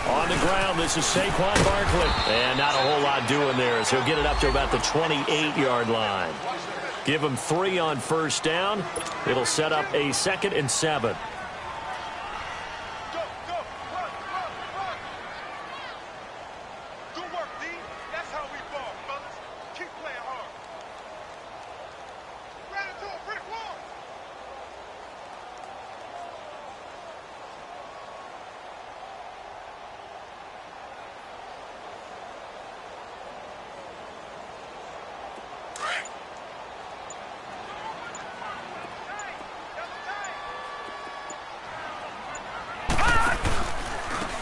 On the ground, this is Saquon Barkley. And not a whole lot doing there as he'll get it up to about the 28-yard line. Give him 3 on first down. It'll set up a 2nd and 7.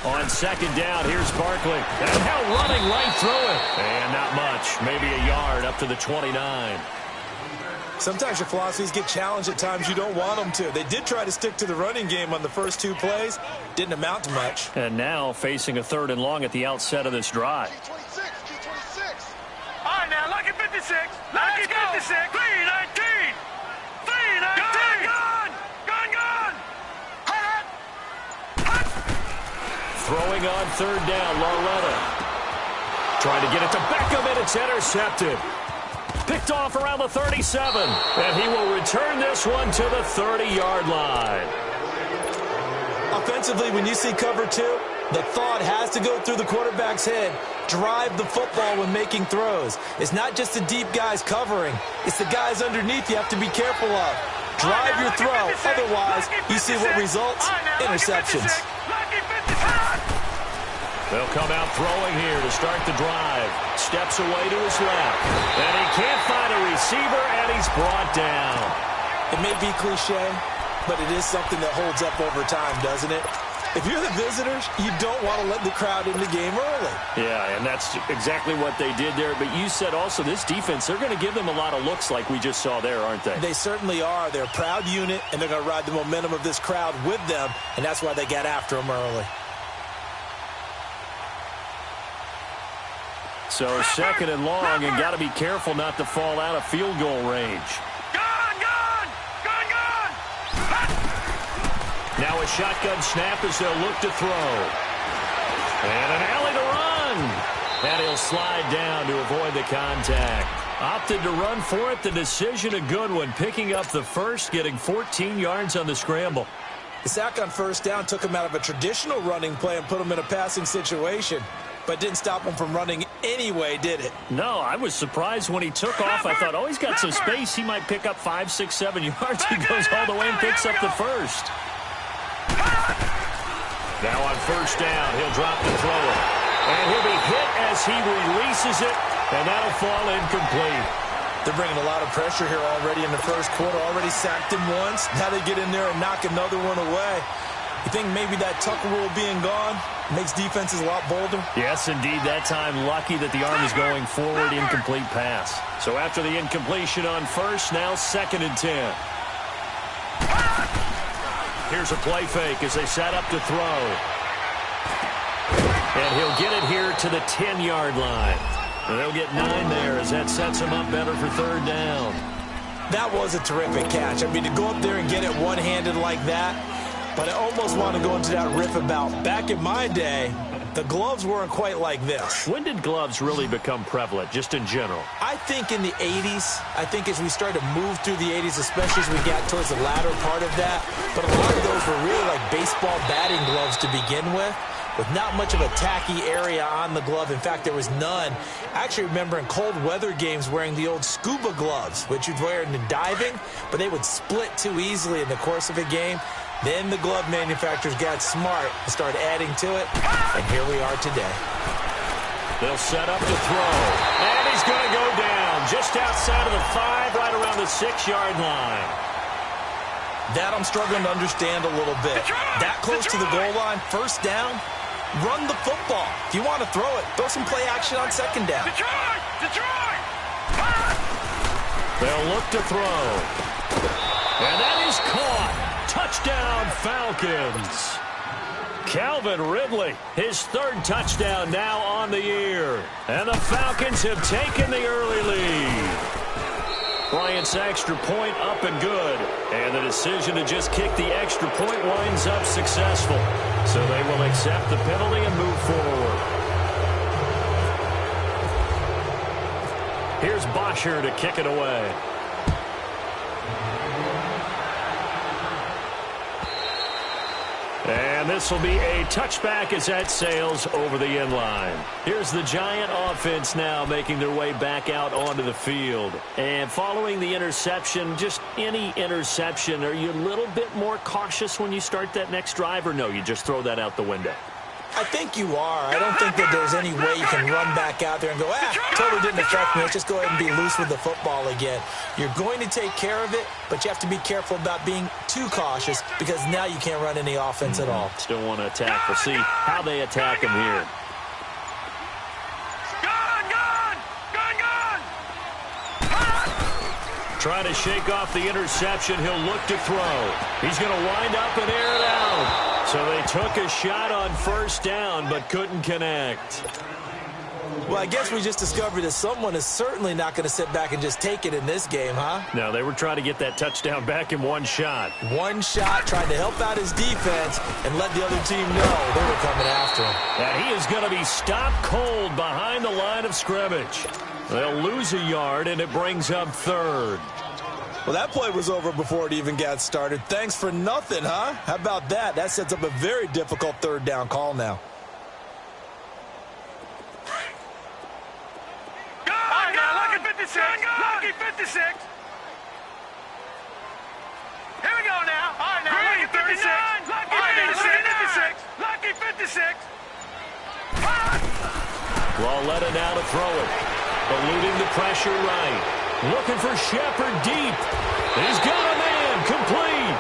On 2nd down, here's Barkley. And now running right through it. And not much. Maybe a yard up to the 29. Sometimes your philosophies get challenged at times you don't want them to. They did try to stick to the running game on the first 2 plays. Didn't amount to much. And now facing a 3rd and long at the outset of this drive. All right, now, lucky 56. Lucky 56. 319. 319. Gun. Throwing on 3rd down, Laretta. Trying to get it to Beckham, and it's intercepted. Picked off around the 37. And he will return this one to the 30-yard line. Offensively, when you see cover 2, the thought has to go through the quarterback's head. Drive the football when making throws. It's not just the deep guys covering. It's the guys underneath you have to be careful of. Drive your throw. Otherwise, you see what results? Interceptions. They'll come out throwing here to start the drive. Steps away to his left. And he can't find a receiver, and he's brought down. It may be cliche, but it is something that holds up over time, doesn't it? If you're the visitors, you don't want to let the crowd in the game early. Yeah, and that's exactly what they did there. But you said also this defense, they're going to give them a lot of looks like we just saw there, aren't they? They certainly are. They're a proud unit, and they're going to ride the momentum of this crowd with them, and that's why they got after them early. So 2nd and long, and got to be careful not to fall out of field goal range. Gun! Now a shotgun snap as they'll look to throw. And an alley to run. And he'll slide down to avoid the contact. Opted to run for it. The decision a good one. Picking up the first, getting 14 yards on the scramble. The sack on 1st down took him out of a traditional running play and put him in a passing situation. But didn't stop him from running anyway, did it? No, I was surprised when he took off. I thought, oh, he's got some space. He might pick up 5, 6, 7 yards. He goes all the way and picks up the first. Now on 1st down, he'll drop the thrower. And he'll be hit as he releases it, and that'll fall incomplete. They're bringing a lot of pressure here already in the 1st quarter. Already sacked him once. Now they get in there and knock another one away. You think maybe that Tucker rule being gone makes defenses a lot bolder? Yes, indeed. That time, lucky that the arm is going forward. Incomplete pass. So after the incompletion on 1st, now 2nd and 10. Here's a play fake as they set up to throw. And he'll get it here to the 10-yard line. And they'll get 9 there as that sets him up better for 3rd down. That was a terrific catch. I mean, to go up there and get it one-handed like that. But I almost want to go into that riff about back in my day, the gloves weren't quite like this. When did gloves really become prevalent, just in general? I think in the 80s. I think as we started to move through the 80s, especially as we got towards the latter part of that. But a lot of those were really like baseball batting gloves to begin with not much of a tacky area on the glove. In fact, there was none. I actually remember in cold weather games wearing the old scuba gloves, which you'd wear in the diving, but they would split too easily in the course of a game. Then the glove manufacturers got smart and started adding to it, and here we are today. They'll set up to throw, and he's going to go down just outside of the 5, right around the 6-yard line. That I'm struggling to understand a little bit. That close to the goal line, 1st down, run the football. If you want to throw it, throw some play action on 2nd down. Detroit! They'll look to throw, and that is caught. Touchdown, Falcons. Calvin Ridley, his 3rd touchdown now on the year. And the Falcons have taken the early lead. Bryant's extra point up and good. And the decision to just kick the extra point winds up successful. So they will accept the penalty and move forward. Here's Bosher to kick it away. And this will be a touchback as that sails over the end line. Here's the Giant offense now making their way back out onto the field. And following the interception, just any interception, are you a little bit more cautious when you start that next drive, or no, you just throw that out the window? I think you are. I don't think that there's any way you can run back out there and go, totally didn't affect me. Let's just go ahead and be loose with the football again. You're going to take care of it, but you have to be careful about being too cautious because now you can't run any offense at all. Still want to attack. We'll see how they attack him here. Trying to shake off the interception. He'll look to throw. He's going to wind up and air it out. So they took a shot on first down, but couldn't connect. Well, I guess we just discovered that someone is certainly not going to sit back and just take it in this game, huh? No, they were trying to get that touchdown back in one shot. One shot, trying to help out his defense and let the other team know they were coming after him. And he is going to be stopped cold behind the line of scrimmage. They'll lose a yard, and it brings up third. Well, that play was over before it even got started. Thanks for nothing, huh? How about that? That sets up a very difficult third down call now. Lucky 56. Lucky 56. Here we go now. All right, now. Lucky 56. Lucky 56. Lucky 56. Lauletta now to throw it. Eluding the pressure right. Looking for Shepard deep. He's got a man. Complete.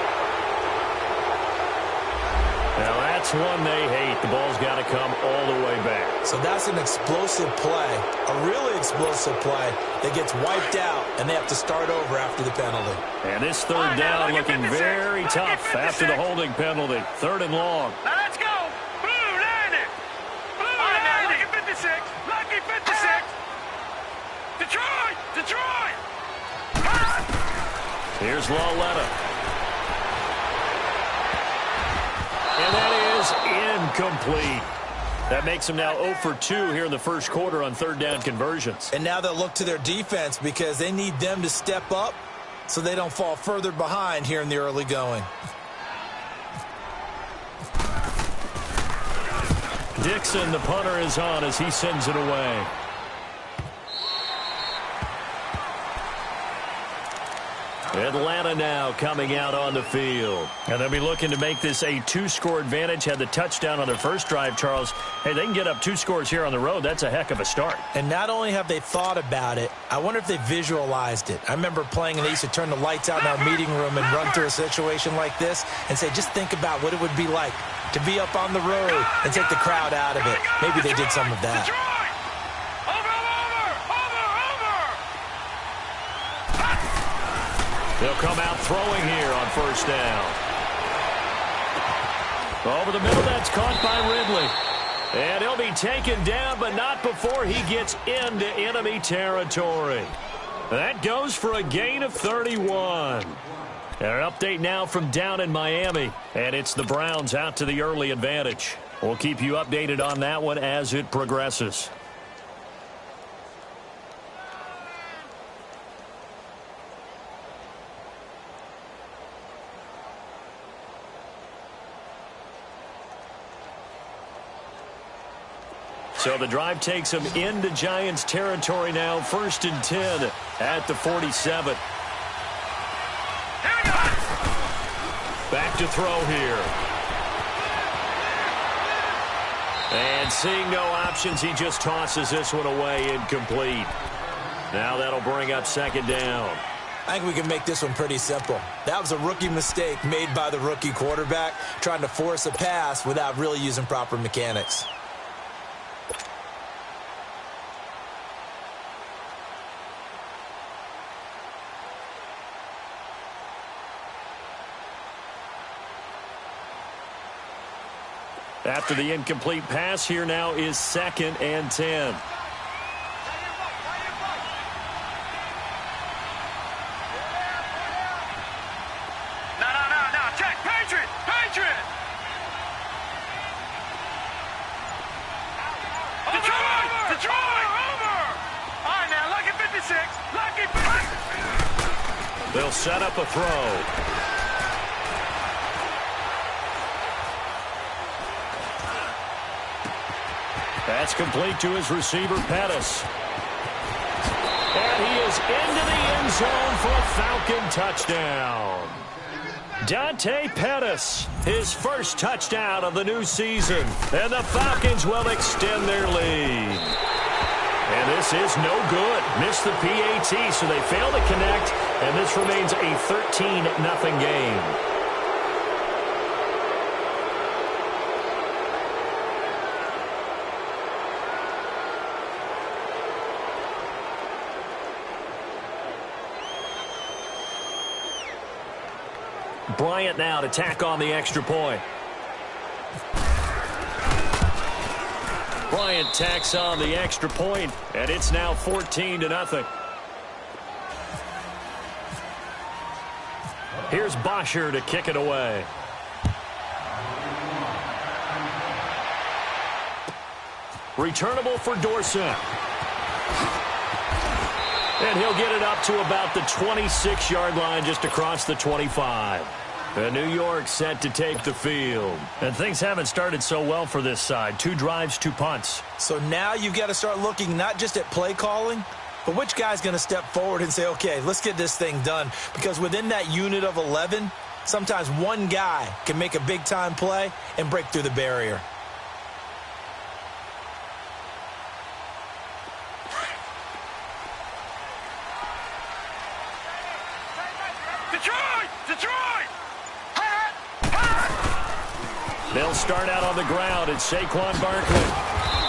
Now that's one they hate. The ball's got to come all the way back. So that's an explosive play, a really explosive play that gets wiped out, and they have to start over after the penalty. And this third down looking very tough after the holding penalty. Third and long. Now let's go. Blue, land it. Blue, land it. Lucky 56. Lucky 56. Detroit! Detroit! Here's Lauletta. And that is incomplete. That makes them now 0 for 2 here in the first quarter on third down conversions. And now they'll look to their defense because they need them to step up so they don't fall further behind here in the early going. Dixon, the punter, is on as he sends it away. Atlanta now coming out on the field. And they'll be looking to make this a 2-score advantage. Had the touchdown on their first drive, Charles. Hey, they can get up 2 scores here on the road. That's a heck of a start. And not only have they thought about it, I wonder if they visualized it. I remember playing and they used to turn the lights out in our meeting room and run through a situation like this and say, just think about what it would be like to be up on the road and take the crowd out of it. Maybe they did some of that. They'll come out throwing here on first down. Over the middle, that's caught by Ridley. And he'll be taken down, but not before he gets into enemy territory. That goes for a gain of 31. And an update now from down in Miami. And it's the Browns out to the early advantage. We'll keep you updated on that one as it progresses. So the drive takes them into Giants territory now. 1st and 10 at the 47. Back to throw here. And seeing no options, he just tosses this one away incomplete. Now that'll bring up 2nd down. I think we can make this one pretty simple. That was a rookie mistake made by the rookie quarterback, trying to force a pass without really using proper mechanics. After the incomplete pass, here now is 2nd and 10. set up a throw. That's complete to his receiver, Pettis. And he is into the end zone for a Falcon touchdown. Dante Pettis, his first touchdown of the new season. And the Falcons will extend their lead. And this is no good. Missed the PAT, so they fail to connect. And this remains a 13-0 game. Bryant now to tack on the extra point. Bryant tacks on the extra point, and it's now 14-0. Here's Bosher to kick it away. Returnable for Dorsett. And he'll get it up to about the 26-yard line, just across the 25. And New York set to take the field. And things haven't started so well for this side. 2 drives, 2 punts. So now you've got to start looking not just at play calling, but which guy's going to step forward and say, okay, let's get this thing done. Because within that unit of 11, sometimes one guy can make a big-time play and break through the barrier. They'll start out on the ground. It's Saquon Barkley.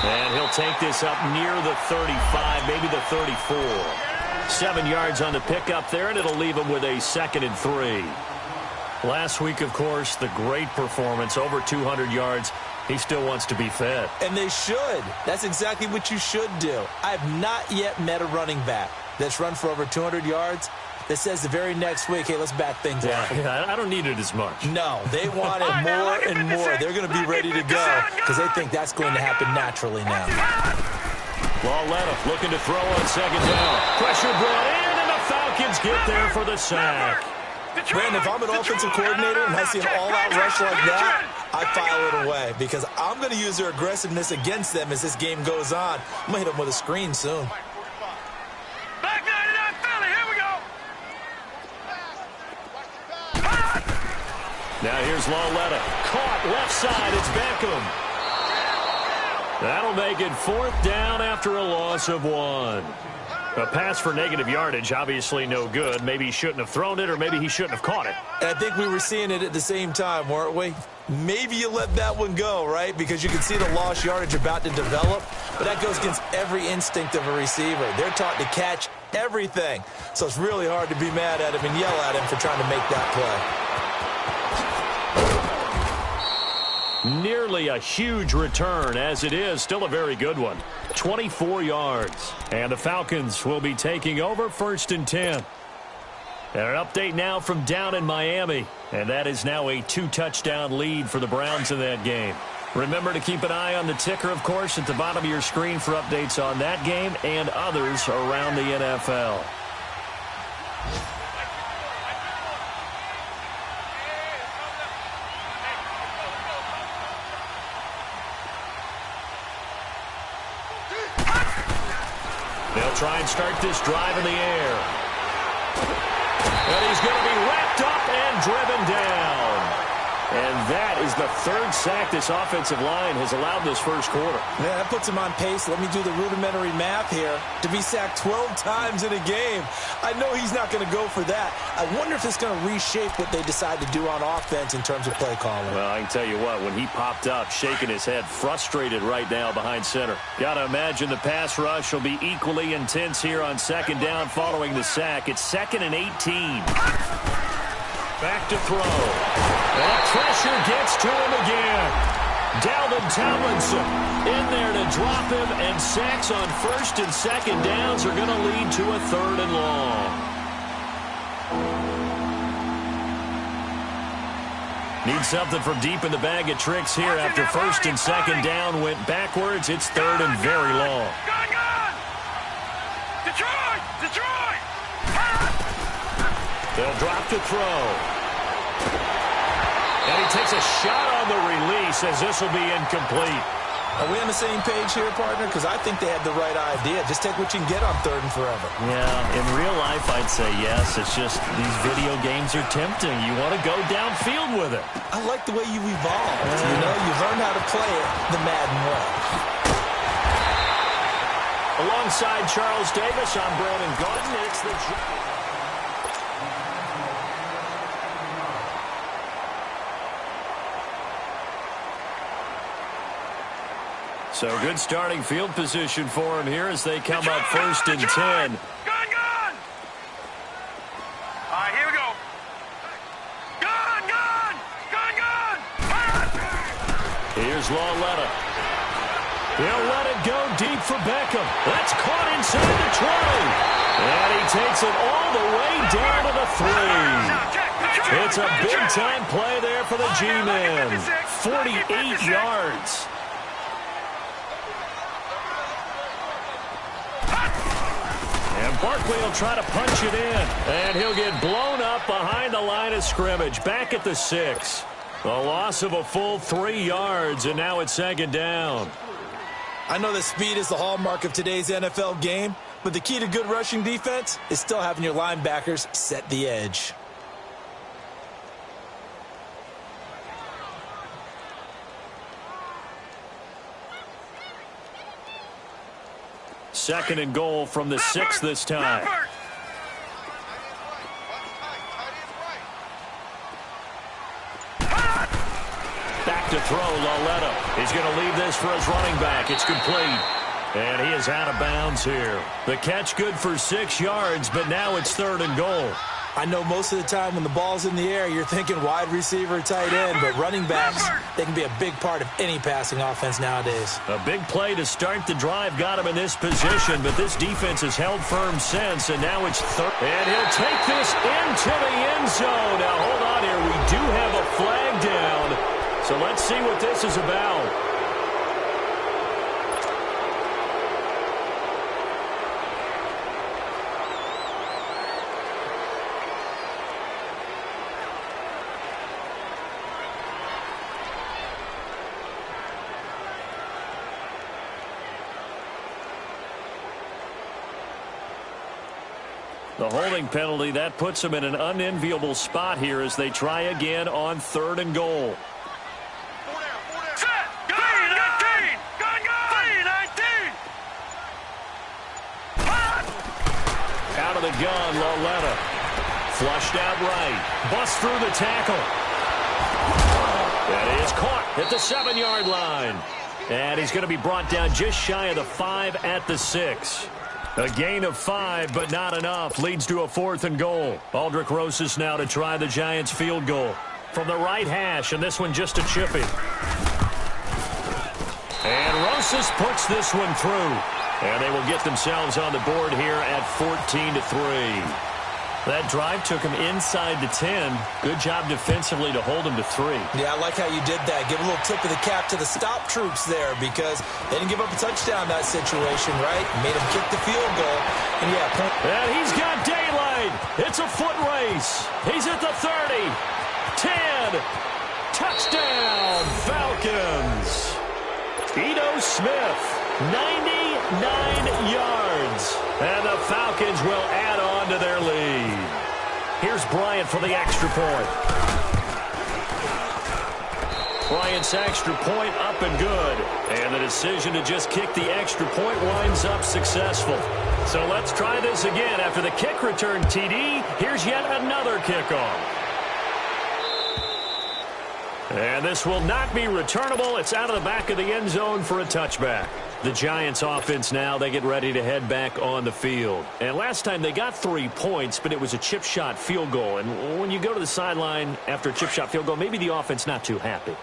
And he'll take this up near the 35, maybe the 34. 7 yards on the pickup there, and it'll leave him with a 2nd and 3. Last week, of course, the great performance, over 200 yards. He still wants to be fed. And they should. That's exactly what you should do. I have not yet met a running back that's run for over 200 yards that says the very next week, hey, let's back things up. Yeah, I don't need it as much. No, they want it more and more. They're going to be ready to go because they think that's going to happen naturally now. Lauletta looking to throw on 2nd down. Pressure brought in, and the Falcons get there for the sack. Brandon, if I'm an offensive coordinator and I see an all-out rush like that, I file it away because I'm going to use their aggressiveness against them as this game goes on. I'm going to hit them with a screen soon. Now here's Lauletta. Caught left side. It's Beckham. That'll make it 4th down after a loss of 1. A pass for negative yardage, obviously no good. Maybe he shouldn't have thrown it, or maybe he shouldn't have caught it. And I think we were seeing it at the same time, weren't we? Maybe you let that one go, right? Because you can see the lost yardage about to develop. But that goes against every instinct of a receiver. They're taught to catch everything. So it's really hard to be mad at him and yell at him for trying to make that play. Nearly a huge return, as it is still a very good one. 24 yards. And the Falcons will be taking over 1st and 10. And an update now from down in Miami. And that is now a 2-touchdown lead for the Browns in that game. Remember to keep an eye on the ticker, of course, at the bottom of your screen for updates on that game and others around the NFL. They'll try and start this drive in the air. And he's going to be wrapped up and driven down. And that is the 3rd sack this offensive line has allowed this first quarter. Yeah, that puts him on pace. Let me do the rudimentary math here. To be sacked 12 times in a game. I know he's not going to go for that. I wonder if it's going to reshape what they decide to do on offense in terms of play calling. Well, I can tell you what, when he popped up, shaking his head, frustrated right now behind center. Got to imagine the pass rush will be equally intense here on 2nd down following the sack. It's 2nd and 18. Back to throw. That pressure gets to him again. Dalvin Tomlinson in there to drop him, and sacks on 1st and 2nd downs are going to lead to a 3rd and long. Need something from deep in the bag of tricks here after 1st and 2nd down went backwards. It's 3rd and very long. They'll drop to throw. And he takes a shot on the release as this will be incomplete. Are we on the same page here, partner? Because I think they had the right idea. Just take what you can get on 3rd and forever. Yeah, in real life, I'd say yes. It's just these video games are tempting. You want to go downfield with it. I like the way you evolved. You know, you learned how to play it the Madden way. Alongside Charles Davis, I'm Brandon Gordon. It's the... So good starting field position for him here as they come up 1st and 10. Gun! All right, here we go. Gun! Here's Lawletta. He'll let it go deep for Beckham. That's caught inside the 20. And he takes it all the way down to the 3. It's a big-time play there for the G-Men. 48 yards. And Barkley will try to punch it in. And he'll get blown up behind the line of scrimmage. Back at the 6. A loss of a full 3 yards, and now it's 2nd down. I know that speed is the hallmark of today's NFL game, but the key to good rushing defense is still having your linebackers set the edge. Second and goal from the 6 this time. Back to throw, Lawletta. He's going to leave this for his running back. It's complete. And he is out of bounds here. The catch good for 6 yards, but now it's 3rd and goal. I know most of the time when the ball's in the air, you're thinking wide receiver, tight end, but running backs, they can be a big part of any passing offense nowadays. A big play to start the drive got him in this position, but this defense has held firm since, and now it's 3rd. And he'll take this into the end zone. Now, hold on here. We do have a flag down, so let's see what this is about. The holding penalty, that puts them in an unenviable spot here as they try again on 3rd and goal. Set! Gun! 19! Gun! 19! Out of the gun, Lawletta. Flushed out right. Busts through the tackle. That is caught at the 7-yard line. And he's going to be brought down just shy of the 5 at the 6. A gain of 5, but not enough. Leads to a 4th and goal. Aldrich Rosas now to try the Giants field goal. From the right hash, and this one just a chippy. And Rosas puts this one through. And they will get themselves on the board here at 14-3. That drive took him inside the 10. Good job defensively to hold him to 3. Yeah, I like how you did that. Give a little tip of the cap to the stop troops there because they didn't give up a touchdown in that situation, right? Made him kick the field goal. And yeah, and he's got daylight. It's a foot race. He's at the 30. 10. Touchdown, Falcons. Ito Smith, 99 yards. And the Falcons will add on to their lead. Here's Bryant for the extra point. Bryant's extra point up and good. And the decision to just kick the extra point winds up successful. So let's try this again. After the kick return TD, here's yet another kickoff. And this will not be returnable. It's out of the back of the end zone for a touchback. The Giants offense now, they get ready to head back on the field. And last time they got 3 points, but it was a chip shot field goal. And when you go to the sideline after a chip shot field goal, maybe the offense not too happy.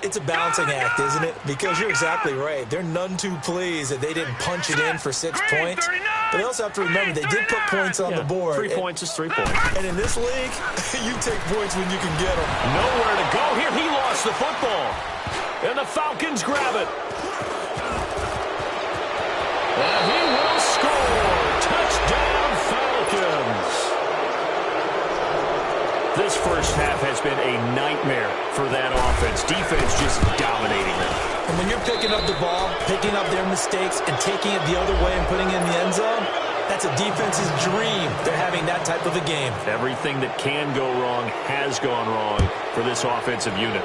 It's a balancing act, isn't it? Because you're exactly right. They're none too pleased that they didn't punch it in for 6 points. But they also have to remember they did put points on the board. 3 points is 3 points. And in this league, you take points when you can get them. Nowhere to go here. He lost the football. And the Falcons grab it. And he will score. Touchdown, Falcons. first half has been a nightmare for that offense. Defense just dominating them. And when you're picking up the ball, picking up their mistakes, and taking it the other way and putting it in the end zone, that's a defense's dream. They're having that type of a game. Everything that can go wrong has gone wrong for this offensive unit.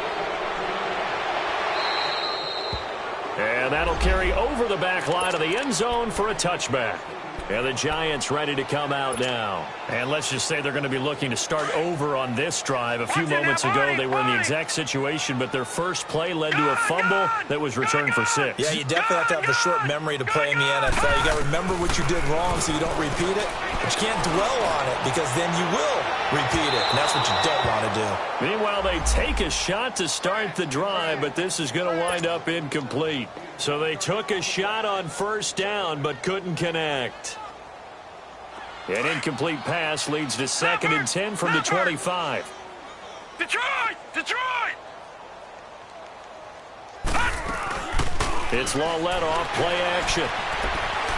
And that'll carry over the back line of the end zone for a touchback. And the Giants ready to come out now. And let's just say they're going to be looking to start over on this drive. A few moments ago, they were in the exact situation, but their first play led to a fumble that was returned for 6. Yeah, you definitely have to have a short memory to play in the NFL. You got to remember what you did wrong so you don't repeat it. But you can't dwell on it because then you will repeat it, and that's what you don't want to do. Meanwhile, they take a shot to start the drive, but this is going to wind up incomplete. So they took a shot on first down, but couldn't connect. An incomplete pass leads to 2nd and 10 from the 25. Detroit! Detroit! It's Law let off, play action.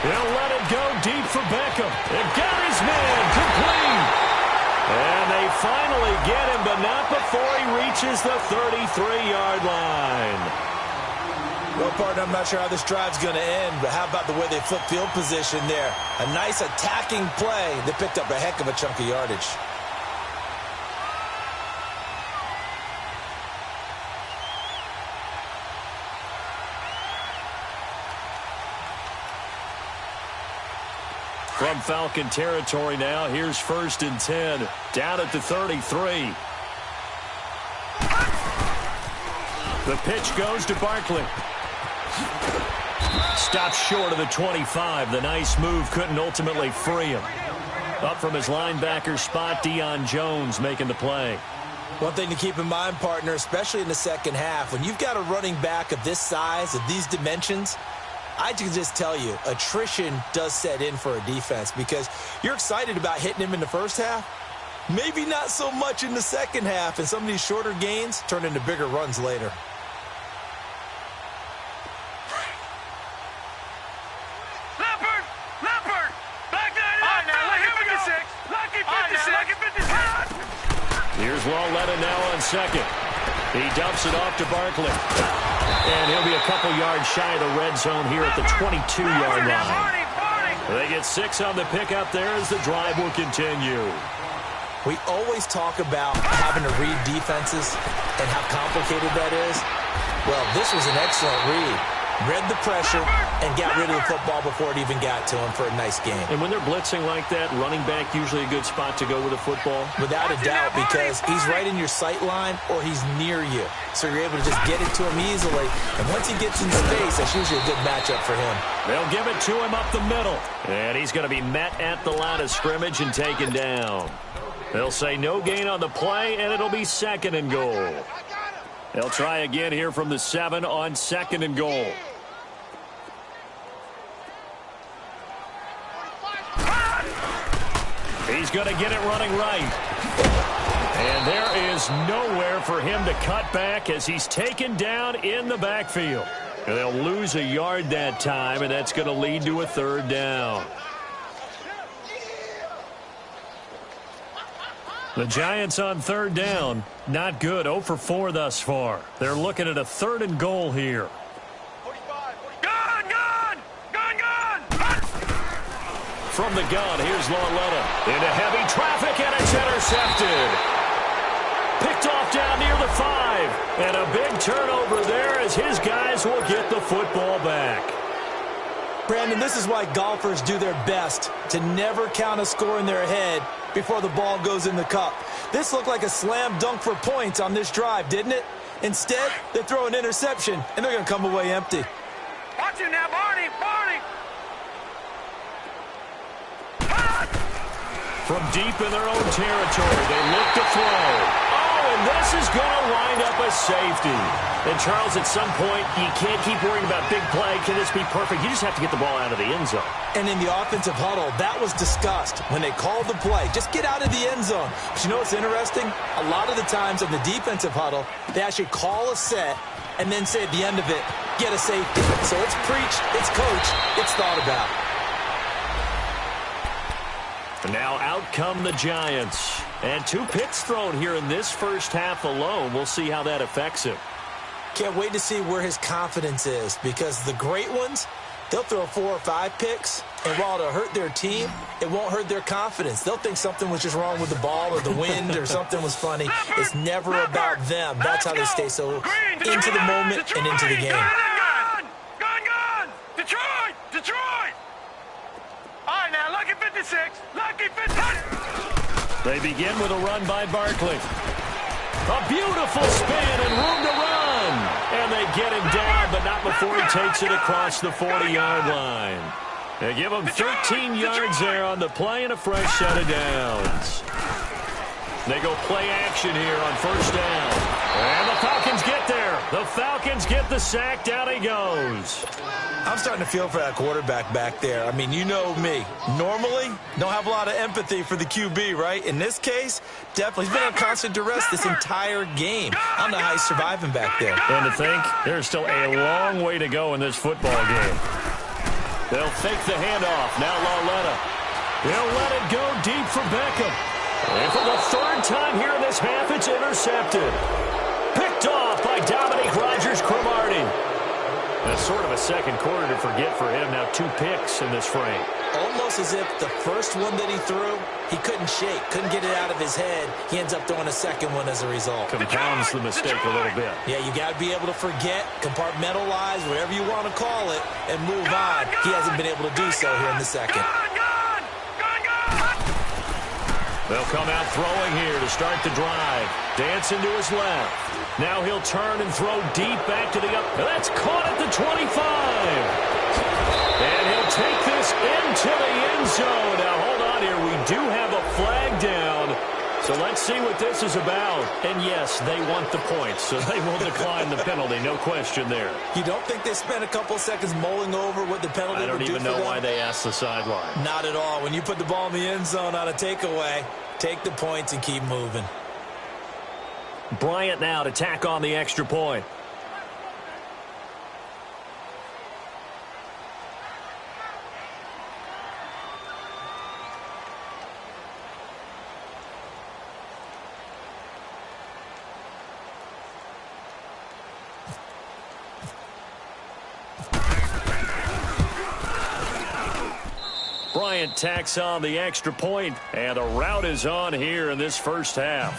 He'll let it go deep for Beckham. And got his man complete. And they finally get him, but not before he reaches the 33-yard line. Well, partner, I'm not sure how this drive's going to end, but how about the way they flip field position there? A nice attacking play. They picked up a heck of a chunk of yardage. From Falcon territory now, here's 1st and 10. Down at the 33. The pitch goes to Barkley. Stopped short of the 25. The nice move couldn't ultimately free him. Up from his linebacker spot, Deion Jones making the play. One thing to keep in mind, partner, especially in the second half, when you've got a running back of this size, of these dimensions, I can just tell you, attrition does set in for a defense because you're excited about hitting him in the first half. Maybe not so much in the second half, and some of these shorter gains turn into bigger runs later. Here's Lawletta now on 2nd. He dumps it off to Barkley. And he'll be a couple yards shy of the red zone here at the 22-yard line. They get 6 on the pickup there as the drive will continue. We always talk about having to read defenses and how complicated that is. Well, this was an excellent read. Read the pressure and got rid of the football before it even got to him for a nice game. And when they're blitzing like that, running back usually a good spot to go with the football? Without a doubt, because he's right in your sight line or he's near you. So you're able to just get it to him easily. And once he gets in space, that's usually a good matchup for him. They'll give it to him up the middle. And he's going to be met at the line of scrimmage and taken down. They'll say no gain on the play, and it'll be 2nd and goal. They'll try again here from the 7 on 2nd and goal. He's going to get it running right. And there is nowhere for him to cut back as he's taken down in the backfield. And they'll lose a yard that time, and that's going to lead to a 3rd down. The Giants on 3rd down. Not good. 0 for 4 thus far. They're looking at a 3rd and goal here. From the gun, here's Lawletta. Into heavy traffic, and it's intercepted. Picked off down near the 5. And a big turnover there as his guys will get the football back. Brandon, this is why golfers do their best to never count a score in their head before the ball goes in the cup. This looked like a slam dunk for points on this drive, didn't it? Instead, they throw an interception, and they're going to come away empty. Watch him now, Barney! Barney! From deep in their own territory, they look to throw. Oh, and this is going to wind up a safety. And, Charles, at some point, you can't keep worrying about big play. Can this be perfect? You just have to get the ball out of the end zone. And in the offensive huddle, that was discussed when they called the play. Just get out of the end zone. But you know what's interesting? A lot of the times in the defensive huddle, they actually call a set and then say at the end of it, get a safety. So it's preached, it's coached, it's thought about. Now out come the Giants. And 2 picks thrown here in this first half alone. We'll see how that affects him. Can't wait to see where his confidence is, because the great ones, they'll throw 4 or 5 picks, and while it'll hurt their team, it won't hurt their confidence. They'll think something was just wrong with the ball or the wind or something was funny. It's never about them. That's how they stay so into the moment and into the game. Gone! Detroit! All right, now, lucky 56. Lucky 56. They begin with a run by Barkley. A beautiful spin and room to run. And they get him down, but not before he takes it across the 40-yard line. They give him 13 yards there on the play and a fresh set of downs. They go play action here on first down. And the Falcons get there. The Falcons get the sack. Down he goes. I'm starting to feel for that quarterback back there. I mean, you know me. Normally, don't have a lot of empathy for the QB, right? In this case, definitely. He's been on constant duress this entire game. I don't know how he's surviving back there. And to think, there's still a long way to go in this football game. They'll fake the handoff. Now Lauletta. They'll let it go deep for Beckham. And for the 3rd time here in this half, it's intercepted. Picked off by Dominique Rodgers-Cromartie. That's sort of a second quarter to forget for him. Now 2 picks in this frame. Almost as if the first one that he threw, he couldn't shake, couldn't get it out of his head. He ends up throwing a second one as a result. Compounds the mistake a little bit. Yeah, you got to be able to forget, compartmentalize, whatever you want to call it, and move on. He hasn't been able to do so here in the second. They'll come out throwing here to start the drive. Dancing to his left. Now he'll turn and throw deep back to the up. That's caught at the 25. And he'll take this into the end zone. Now, hold on here. We do have a flag down. So let's see what this is about. And, yes, they want the points, so they will decline the penalty. No question there. You don't think they spent a couple seconds mulling over what the penalty would do for them? I don't even know why they asked the sideline. Not at all. When you put the ball in the end zone on a takeaway, take the points and keep moving. Bryant now to tack on the extra point. Bryant tacks on the extra point, and the route is on here in this first half.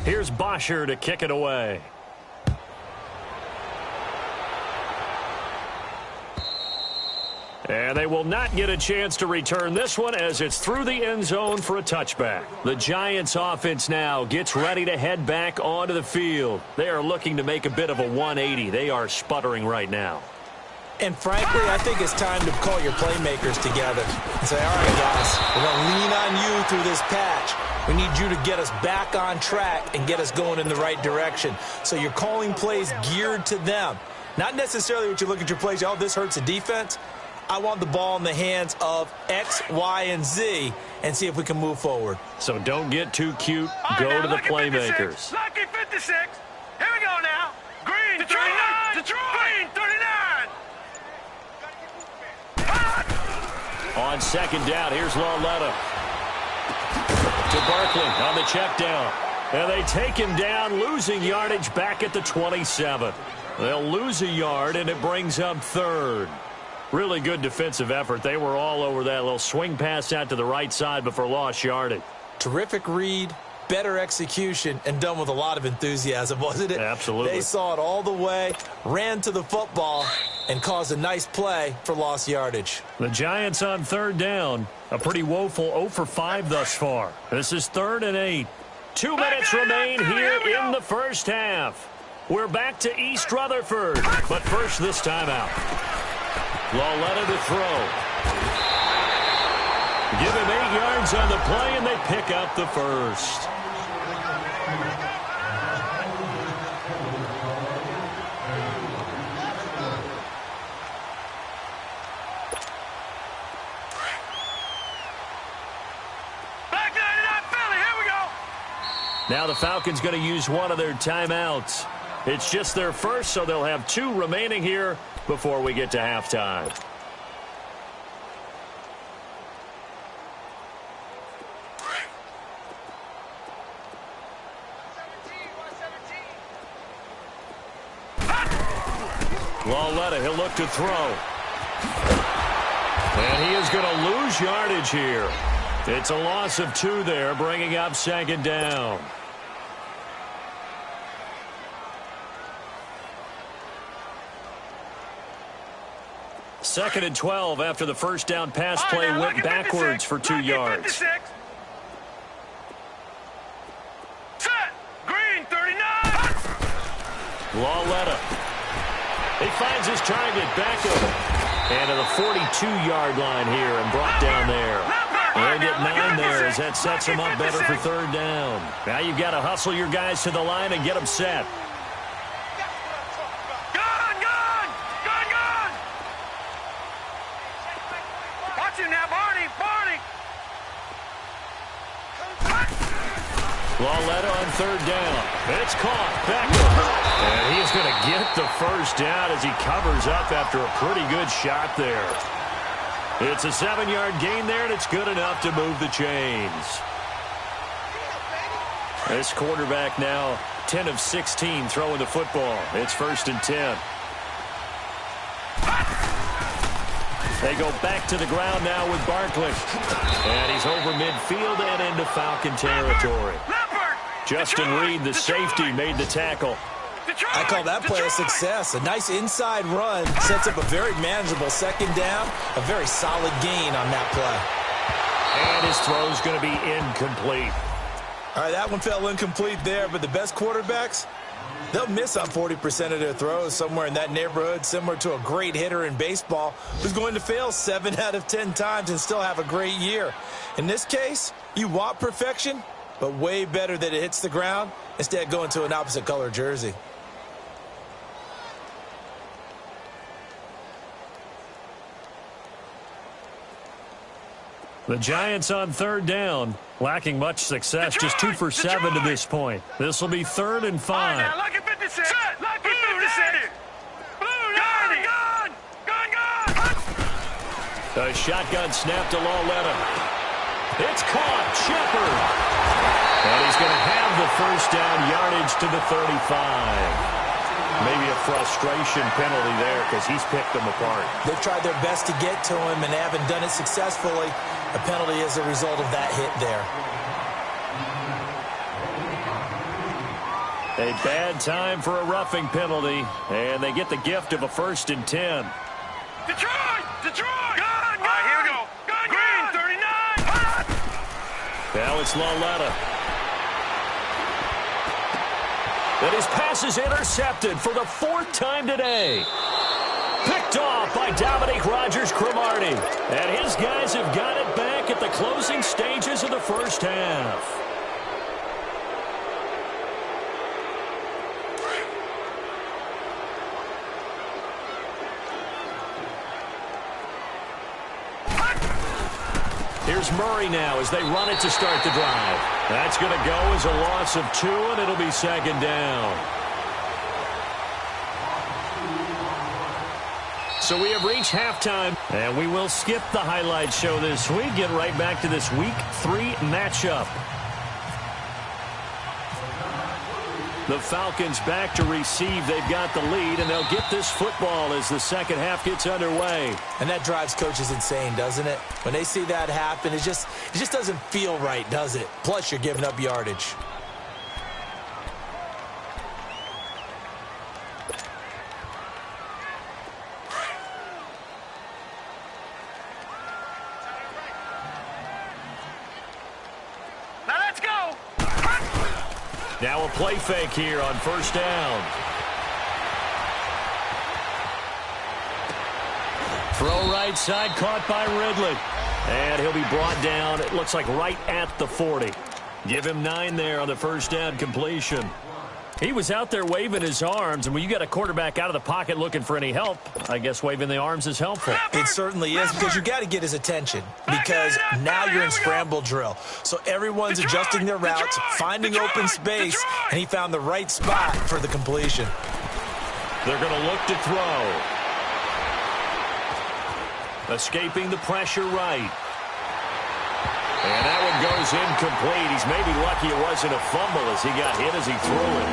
Here's Bosher to kick it away. And they will not get a chance to return this one as it's through the end zone for a touchback. The Giants offense now gets ready to head back onto the field. They are looking to make a bit of a 180. They are sputtering right now. And frankly, I think it's time to call your playmakers together and say, all right, guys, we're going to lean on you through this patch. We need you to get us back on track and get us going in the right direction. So you're calling plays geared to them. Not necessarily what you look at your plays, oh, this hurts the defense. I want the ball in the hands of X, Y, and Z and see if we can move forward. So don't get too cute. Go to the playmakers. Lucky 56. Here we go now. Green, Detroit. 39. Detroit. Green, 39. On second down, here's Lauletta. To Barkley on the check down. And they take him down, losing yardage back at the 27. They'll lose a yard, and it brings up third. Really good defensive effort. They were all over that little swing pass out to the right side before lost yardage. Terrific read, better execution, and done with a lot of enthusiasm, wasn't it? Absolutely. They saw it all the way, ran to the football, and caused a nice play for lost yardage. The Giants on third down. A pretty woeful 0 for 5 thus far. This is 3rd and 8. 2 minutes remain here in the first half. We're back to East Rutherford, but first this time out. Lauletta to throw. Give him 8 yards on the play, and they pick up the first. Now the Falcons going to use one of their timeouts. It's just their first, so they'll have 2 remaining here before we get to halftime. Lauletta, he'll look to throw. And he is going to lose yardage here. It's a loss of 2 there, bringing up 2nd down. Second and 12 after the first down pass play went backwards for 2 yards. Set. Green 39. Lauletta. He finds his target back and to the 42-yard line here and brought down there. They'll get 9 there as that sets him up better for 3rd down. Now you've got to hustle your guys to the line and get them set. Lauletta on 3rd down. It's caught. Beckham. And he's going to get the first down as he covers up after a pretty good shot there. It's a 7-yard gain there, and it's good enough to move the chains. This quarterback now 10 of 16 throwing the football. It's 1st and 10. They go back to the ground now with Barkley. And he's over midfield and into Falcon territory. Justin Reed, the safety, made the tackle. I call that play a success. A nice inside run sets up a very manageable 2nd down. A very solid gain on that play. And his throw's going to be incomplete. All right, that one fell incomplete there, but the best quarterbacks, they'll miss on 40% of their throws somewhere in that neighborhood, similar to a great hitter in baseball who's going to fail 7 out of 10 times and still have a great year. In this case, you want perfection, but way better that it hits the ground instead of going to an opposite color jersey. The Giants on 3rd down, lacking much success, just 2 for 7 to this point. This will be 3rd and 5. Lucky 56. Lucky 56. A shotgun snap to Lauletta. It's caught. Shepard. And he's going to have the first down, yardage to the 35. Maybe a frustration penalty there because he's picked them apart. They've tried their best to get to him and haven't done it successfully. A penalty as a result of that hit there. A bad time for a roughing penalty, and they get the gift of a 1st and 10. Detroit! Detroit! Gun! All right, here we go. Gun! Green 39. Now it's Lauletta. And his pass is intercepted for the 4th time today. Picked off by Dominique Rodgers-Cromartie. And his guys have got it back at the closing stages of the first half. Here's Murray now as they run it to start the drive. That's going to go as a loss of 2, and it'll be 2nd down. So we have reached halftime, and we will skip the highlight show this week. Get right back to this Week 3 matchup. The Falcons back to receive. They've got the lead, and they'll get this football as the second half gets underway. And that drives coaches insane, doesn't it? When they see that happen, it just doesn't feel right, does it? Plus, you're giving up yardage. Now a play fake here on 1st down. Throw right side, caught by Ridley. And he'll be brought down, it looks like right at the 40. Give him 9 there on the 1st down completion. He was out there waving his arms, and when you got a quarterback out of the pocket looking for any help, I guess waving the arms is helpful. It certainly is, because you got to get his attention, because now you're in scramble drill. So everyone's adjusting their routes, finding open space, and he found the right spot for the completion. They're going to look to throw. Escaping the pressure right. And that one goes incomplete. He's maybe lucky it wasn't a fumble as he got hit as he threw it.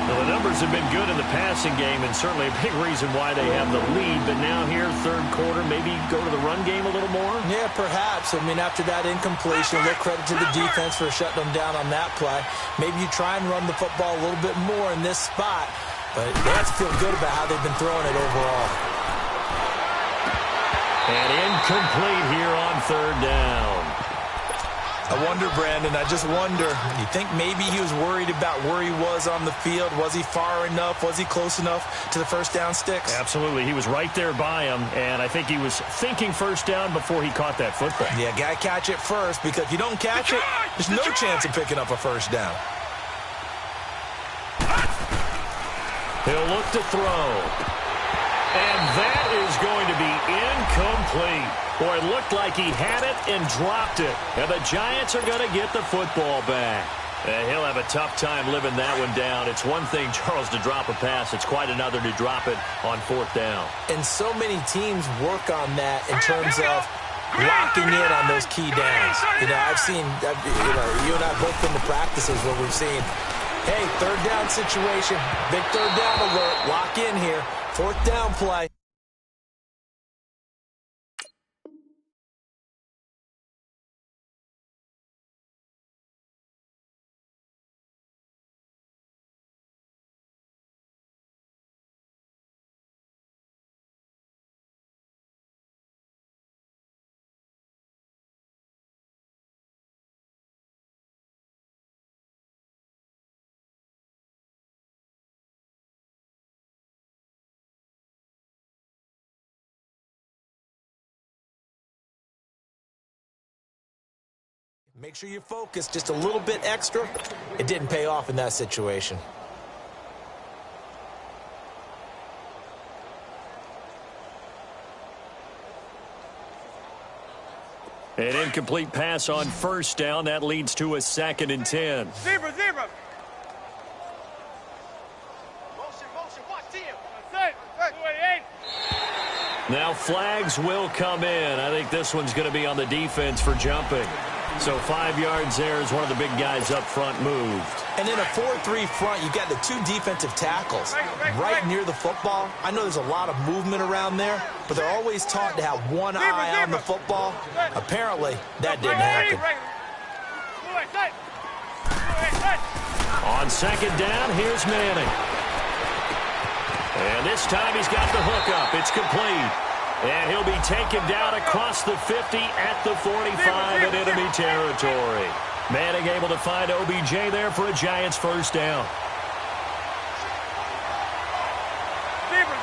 Now, the numbers have been good in the passing game, and certainly a big reason why they have the lead. But now here, third quarter, maybe go to the run game a little more? Yeah, perhaps. I mean, after that incompletion, a little credit to the defense for shutting them down on that play. Maybe you try and run the football a little bit more in this spot. But they have to feel good about how they've been throwing it overall. And incomplete here on third down. I wonder, Brandon, I just wonder, you think maybe he was worried about where he was on the field? Was he far enough? Was he close enough to the first down sticks? Absolutely. He was right there by him, and I think he was thinking first down before he caught that football. Yeah, got to catch it first, because if you don't catch it, there's no chance of picking up a first down. He'll look to throw. And that is going to be incomplete. Boy, it looked like he had it and dropped it. And the Giants are going to get the football back. He'll have a tough time living that one down. It's one thing, Charles, to drop a pass. It's quite another to drop it on fourth down. And so many teams work on that in terms of locking in on those key downs. You know, you and I both been to practices where we've seen, hey, third down situation, big third down alert, lock in here, fourth down play. Make sure you focus just a little bit extra. It didn't pay off in that situation. An incomplete pass on first down. That leads to a 2nd and 10. Zebra. Motion, watch him. Now flags will come in. I think this one's going to be on the defense for jumping. So 5 yards there as one of the big guys up front moved. And in a 4-3 front, you've got the two defensive tackles right near the football. I know there's a lot of movement around there, but they're always taught to have one eye on the football. Apparently, that didn't happen. On second down, here's Manning. And this time he's got the hook up. It's complete. And he'll be taken down across the 50 at the 45 in enemy territory. Manning able to find OBJ there for a Giants first down. Zebra.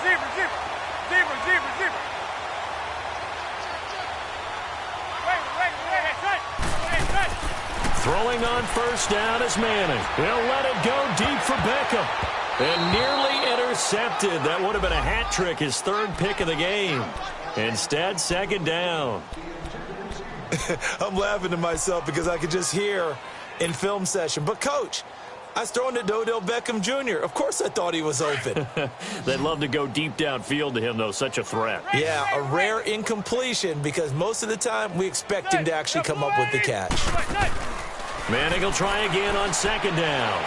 Throwing on first down is Manning. He'll let it go deep for Beckham. And nearly intercepted. That would have been a hat trick, his third pick of the game. Instead, second down. I'm laughing to myself because I could just hear in film session. But, Coach, I was throwing to Odell Beckham Jr. Of course I thought he was open. They'd love to go deep downfield to him, though. Such a threat. Yeah, a rare incompletion because most of the time we expect him to actually come up with the catch. Manning will try again on second down.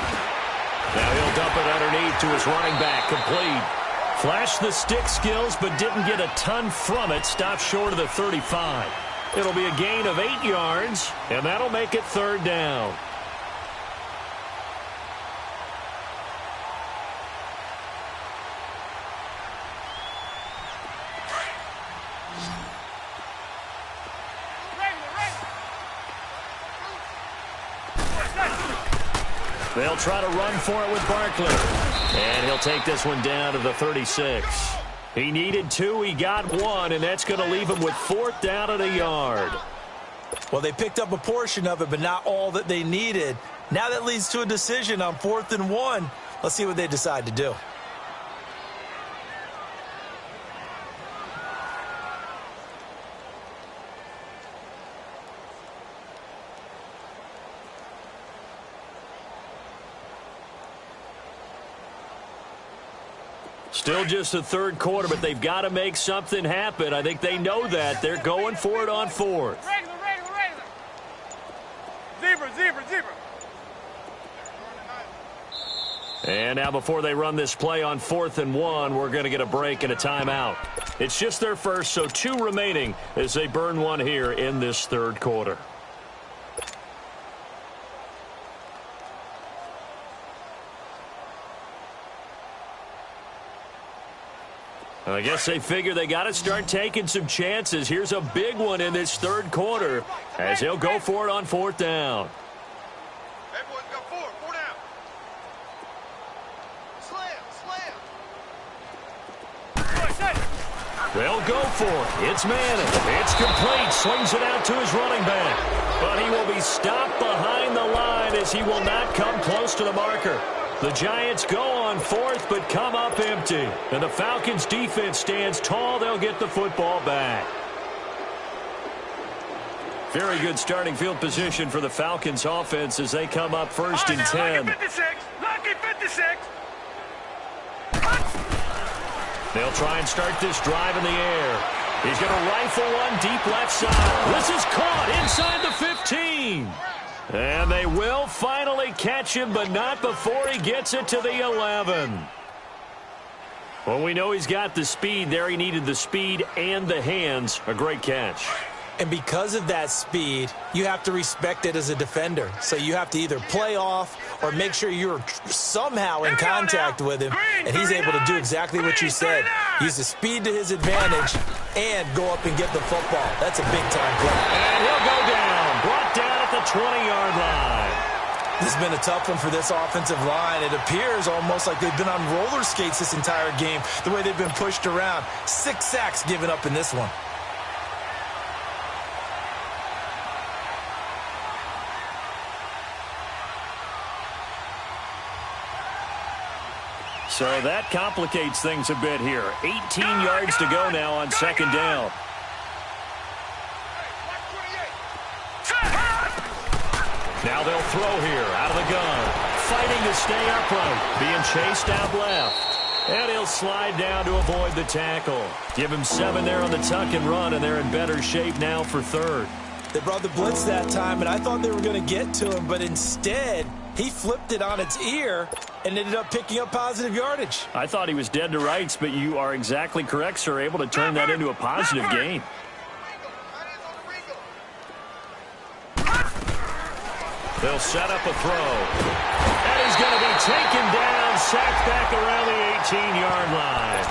Now he'll dump it underneath to his running back. Complete. Flashed the stick skills, but didn't get a ton from it. Stopped short of the 35. It'll be a gain of 8 yards, and that'll make it third down. They'll try to run for it with Barkley. And he'll take this one down to the 36. He needed 2, he got 1, and that's going to leave him with 4th down at a yard. Well, they picked up a portion of it, but not all that they needed. Now that leads to a decision on 4th and 1. Let's see what they decide to do. Still just the third quarter, but they've got to make something happen. I think they know that. They're going for it on fourth. Zebra. And now before they run this play on 4th and 1, we're going to get a break and a timeout. It's just their first, so 2 remaining as they burn one here in this third quarter. I guess they figure they got to start taking some chances. Here's a big one in this third quarter as he'll go for it on 4th down. Hey, boys, got 4 down. Slam. They'll go for it. It's Manning. It's complete. Swings it out to his running back. But he will be stopped behind the line as he will not come close to the marker. The Giants go on 4th, but come up empty. And the Falcons' defense stands tall. They'll get the football back. Very good starting field position for the Falcons' offense as they come up 1st and 10. Lucky 56. Lucky 56. They'll try and start this drive in the air. He's going to rifle one deep left side. This is caught inside the 15. And they will finally catch him, but not before he gets it to the 11. Well, we know he's got the speed there. He needed the speed and the hands. A great catch. And because of that speed, you have to respect it as a defender. So you have to either play off or make sure you're somehow in contact with him. And he's able to do exactly what you said. Use the speed to his advantage and go up and get the football. That's a big-time play. And he'll go down. Brought down at the 20-yard line. This has been a tough one for this offensive line. It appears almost like they've been on roller skates this entire game, the way they've been pushed around. 6 sacks given up in this one. So that complicates things a bit here. 18 yards to go now on 2nd down. Now they'll throw here out of the gun. Fighting to stay upright. Being chased out left. And he'll slide down to avoid the tackle. Give him 7 there on the tuck and run, and they're in better shape now for 3rd. They brought the blitz that time, and I thought they were going to get to him, but instead he flipped it on its ear and ended up picking up positive yardage. I thought he was dead to rights, but you are exactly correct, sir. Able to turn that into a positive gain. They'll set up a throw. And he's going to be taken down, sacked back around the 18-yard line.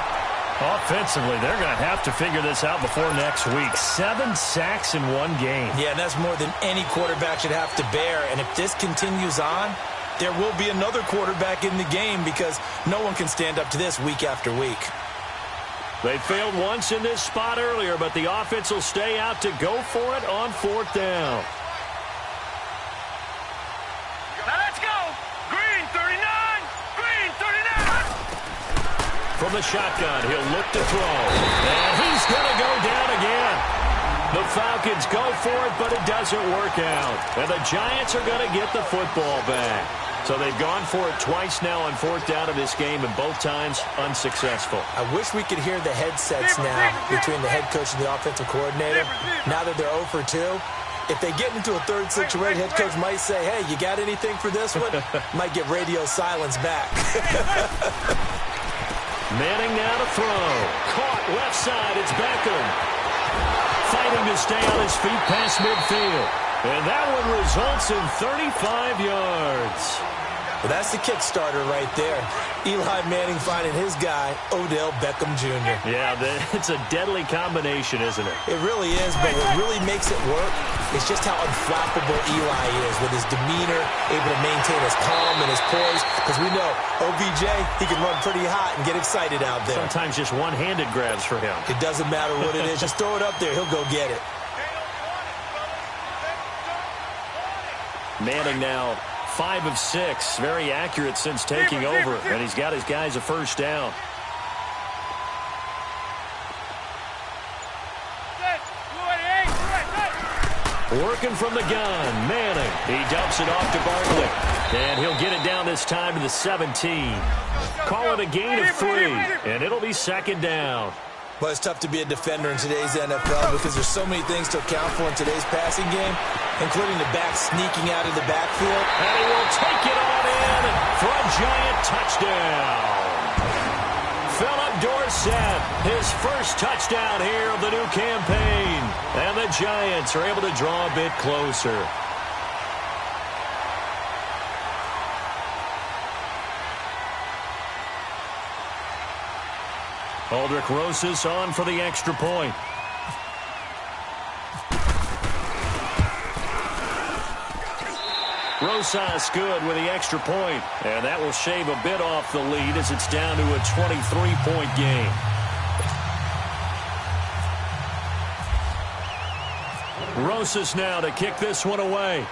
Offensively, they're going to have to figure this out before next week. 7 sacks in one game. Yeah, and that's more than any quarterback should have to bear. And if this continues on, there will be another quarterback in the game because no one can stand up to this week after week. They failed once in this spot earlier, but the offense will stay out to go for it on 4th down. Now let's go. Green 39. Green 39. From the shotgun, he'll look to throw. And he's going to go down again. The Falcons go for it, but it doesn't work out. And the Giants are going to get the football back. So they've gone for it twice now on 4th down of this game, and both times unsuccessful. I wish we could hear the headsets now between the head coach and the offensive coordinator. Now that they're 0 for 2, if they get into a third situation, head coach might say, hey, you got anything for this one? Might get radio silence back. Manning now to throw. Caught left side. It's Beckham. Fighting to stay on his feet past midfield. And that one results in 35 yards. Well, that's the kickstarter right there. Eli Manning finding his guy, Odell Beckham Jr. Yeah, it's a deadly combination, isn't it? It really is, but what really makes it work is just how unflappable Eli is with his demeanor, able to maintain his calm and his poise. Because we know OBJ, he can run pretty hot and get excited out there. Sometimes just one-handed grabs for him. It doesn't matter what it is. Just throw it up there. He'll go get it. Manning now 5 of 6. Very accurate since taking over. And he's got his guys a first down. Working from the gun, Manning. He dumps it off to Barkley. And he'll get it down this time to the 17. Call it a gain of 3, and it'll be second down. Well, it's tough to be a defender in today's NFL because there's so many things to account for in today's passing game, including the back sneaking out of the backfield. And he will take it on in for a giant touchdown. Philip Dorsett, his first touchdown here of the new campaign. And the Giants are able to draw a bit closer. Aldrich Rosas on for the extra point. Rosas good with the extra point, and that will shave a bit off the lead as it's down to a 23-point game. Rosas now to kick this one away.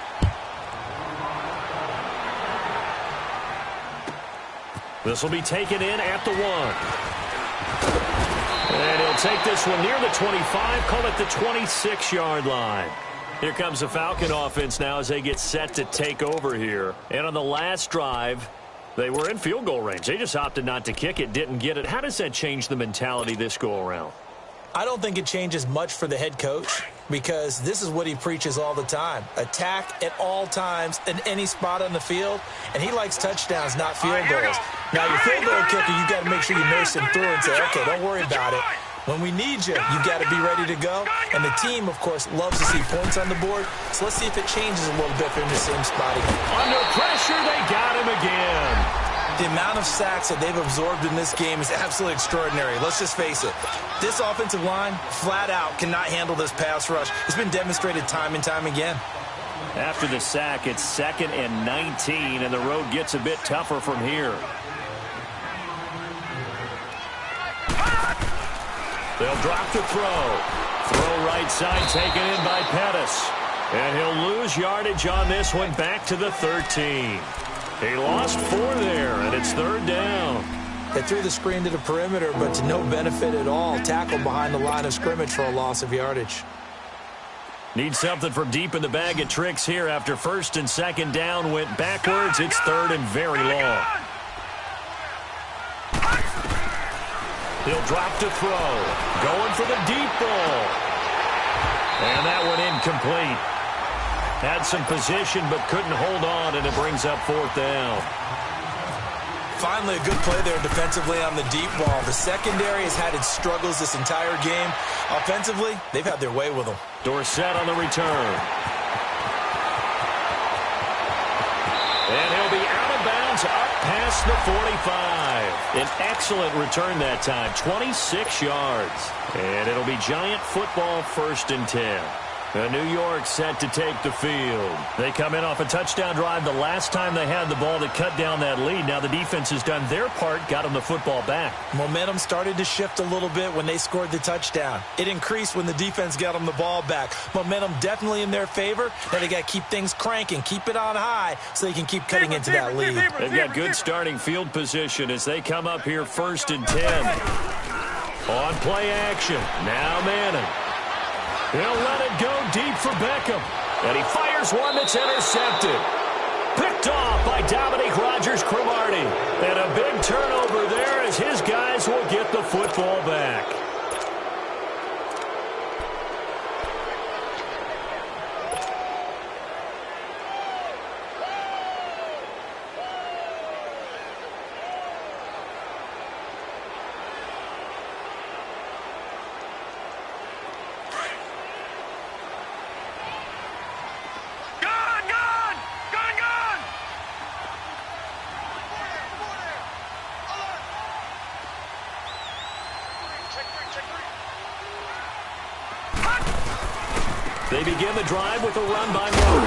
This will be taken in at the 1. And he'll take this one near the 25, call it the 26-yard line. Here comes the Falcon offense now as they get set to take over here. And on the last drive, they were in field goal range. They just opted not to kick it, didn't get it. How does that change the mentality this go-around? I don't think it changes much for the head coach because this is what he preaches all the time. Attack at all times in any spot on the field, and he likes touchdowns, not field goals. Now, your field goal kicker, you got to make sure you nurse him through and say, okay, don't worry about it. When we need you, you got to be ready to go. And the team, of course, loves to see points on the board. So let's see if it changes a little bit in the same spot again. Under pressure, they got him again. The amount of sacks that they've absorbed in this game is absolutely extraordinary. Let's just face it. This offensive line, flat out, cannot handle this pass rush. It's been demonstrated time and time again. After the sack, it's 2nd and 19, and the road gets a bit tougher from here. They'll drop the throw. Throw right side taken in by Pettis. And he'll lose yardage on this one back to the 13. He lost 4 there, and it's 3rd down. They threw the screen to the perimeter, but to no benefit at all. Tackled behind the line of scrimmage for a loss of yardage. Need something from deep in the bag of tricks here after 1st and 2nd down went backwards. It's 3rd and very long. He'll drop to throw. Going for the deep ball. And that one incomplete. Had some position but couldn't hold on, and it brings up 4th down. Finally, a good play there defensively on the deep ball. The secondary has had its struggles this entire game. Offensively, they've had their way with them. Dorsett on the return. And he'll be out of bounds up past the 45. An excellent return that time, 26 yards. And it'll be Giant football 1st and 10. New York set to take the field. They come in off a touchdown drive the last time they had the ball to cut down that lead. Now the defense has done their part, got them the football back. Momentum started to shift a little bit when they scored the touchdown. It increased when the defense got them the ball back. Momentum definitely in their favor. Now they got to keep things cranking, keep it on high so they can keep cutting into that lead. They've got good starting field position as they come up here 1st and 10. On play action. Now Manning. He'll let it go deep for Beckham. And he fires one that's intercepted. Picked off by Dominique Rodgers-Cromartie. And a big turnover there as his guys will get the football back. They begin the drive with a run by Moore.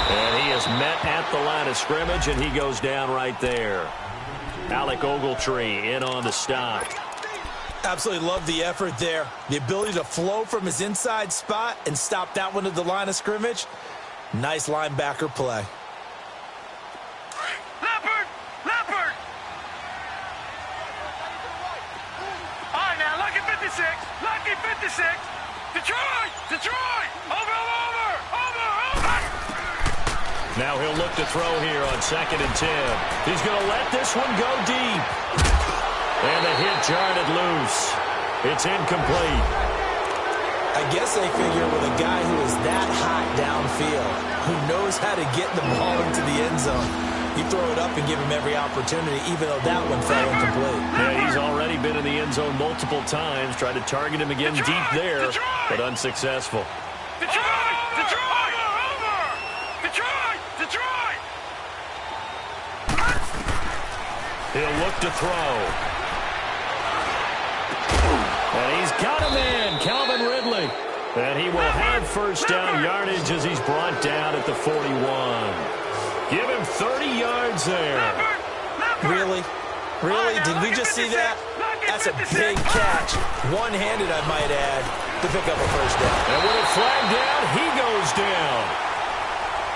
And he is met at the line of scrimmage, and he goes down right there. Alec Ogletree in on the stop. Absolutely love the effort there. The ability to flow from his inside spot and stop that one at the line of scrimmage. Nice linebacker play. 56. Lucky 56. Detroit. Detroit. Over. Now he'll look to throw here on 2nd and 10. He's going to let this one go deep. And the hit jarred it loose. It's incomplete. I guess they figure with a guy who is that hot downfield, who knows how to get the ball into the end zone, you throw it up and give him every opportunity, even though that one fell incomplete. Yeah, he's already been in the end zone multiple times, tried to target him again deep there, but unsuccessful. Detroit. He'll look to throw. And he's got him in, Calvin Ridley. And he will have first down yardage as he's brought down at the 41. Give him 30 yards there. Really? Really? Did we just see that? That's a big catch. One-handed, I might add, to pick up a first down. And with a flag down, he goes down.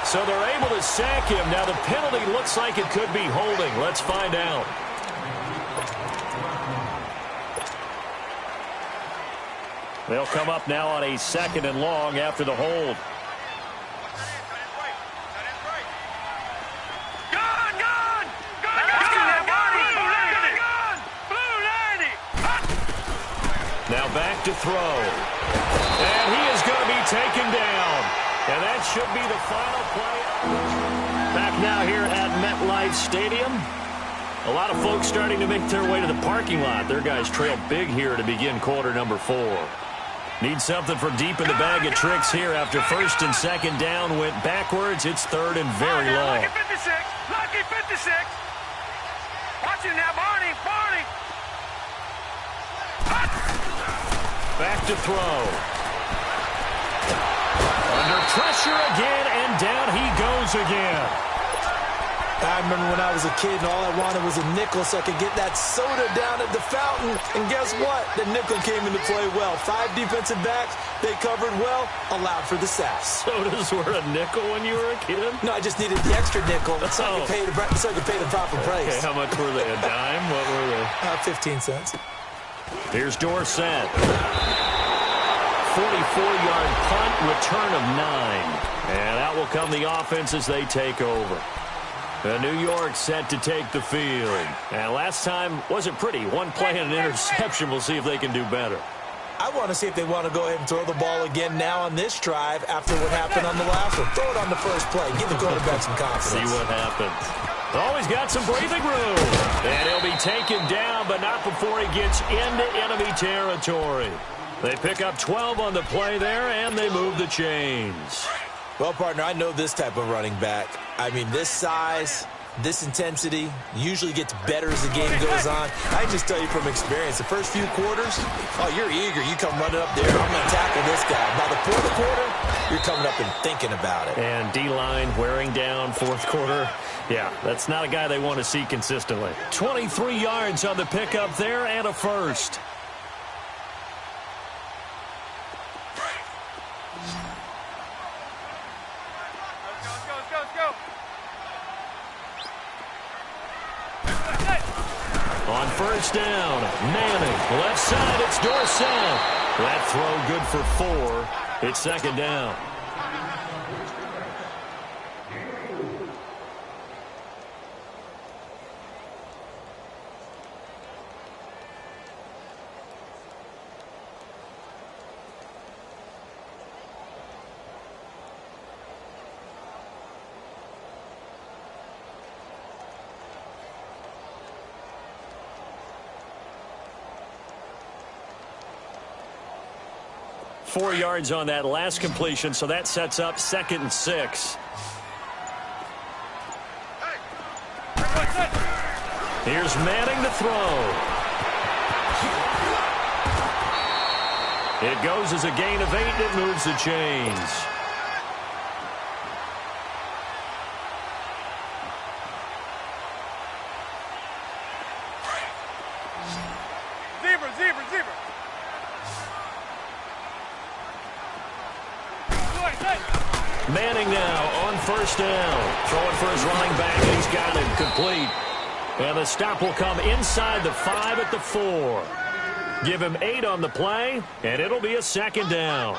So they're able to sack him. Now the penalty looks like it could be holding. Let's find out. They'll come up now on a 2nd and long after the hold. Now back to throw. And he is going to be taken down. And that should be the final play. Back now here at MetLife Stadium. A lot of folks starting to make their way to the parking lot. Their guys trail big here to begin quarter number 4. Need something from deep in the bag of tricks here after 1st and 2nd down went backwards. It's 3rd and very long. Lucky 56. Lucky 56. Watch him now, Barney. Back to throw. Under pressure again, and down he goes again. I remember when I was a kid and all I wanted was a nickel so I could get that soda down at the fountain. And guess what? The nickel came into play well. 5 defensive backs, they covered well, allowed for the sacks. Sodas were a nickel when you were a kid? No, I just needed the extra nickel so I could pay the proper price. Okay, how much were they? A dime? What were they? 15 cents. Here's Dorsett. 44-yard punt, return of 9. And out will come the offense as they take over. New York set to take the field. And last time wasn't pretty. One play and an interception. We'll see if they can do better. I want to see if they want to go ahead and throw the ball again now on this drive after what happened on the last one. Throw it on the first play. Give the quarterback some confidence. See what happens. Always got some breathing room. And he'll be taken down, but not before he gets into enemy territory. They pick up 12 on the play there, and they move the chains. Well, partner, I know this type of running back. I mean, this size, this intensity usually gets better as the game goes on. I just tell you from experience, the first few quarters, oh, you're eager. You come running up there. I'm going to tackle this guy. By the 4th quarter, you're coming up and thinking about it. And D-line wearing down 4th quarter. Yeah, that's not a guy they want to see consistently. 23 yards on the pickup there and a first. On first down, Manning, left side, it's Dorsett. That throw good for 4. It's 2nd down. Four yards on that last completion, so that sets up 2nd and 6. Here's Manning to throw. It goes as a gain of 8, and it moves the chains. Zebra. Manning now on first down. Throwing for his running back, and he's got it complete. And the stop will come inside the 5 at the 4. Give him 8 on the play, and it'll be a second down.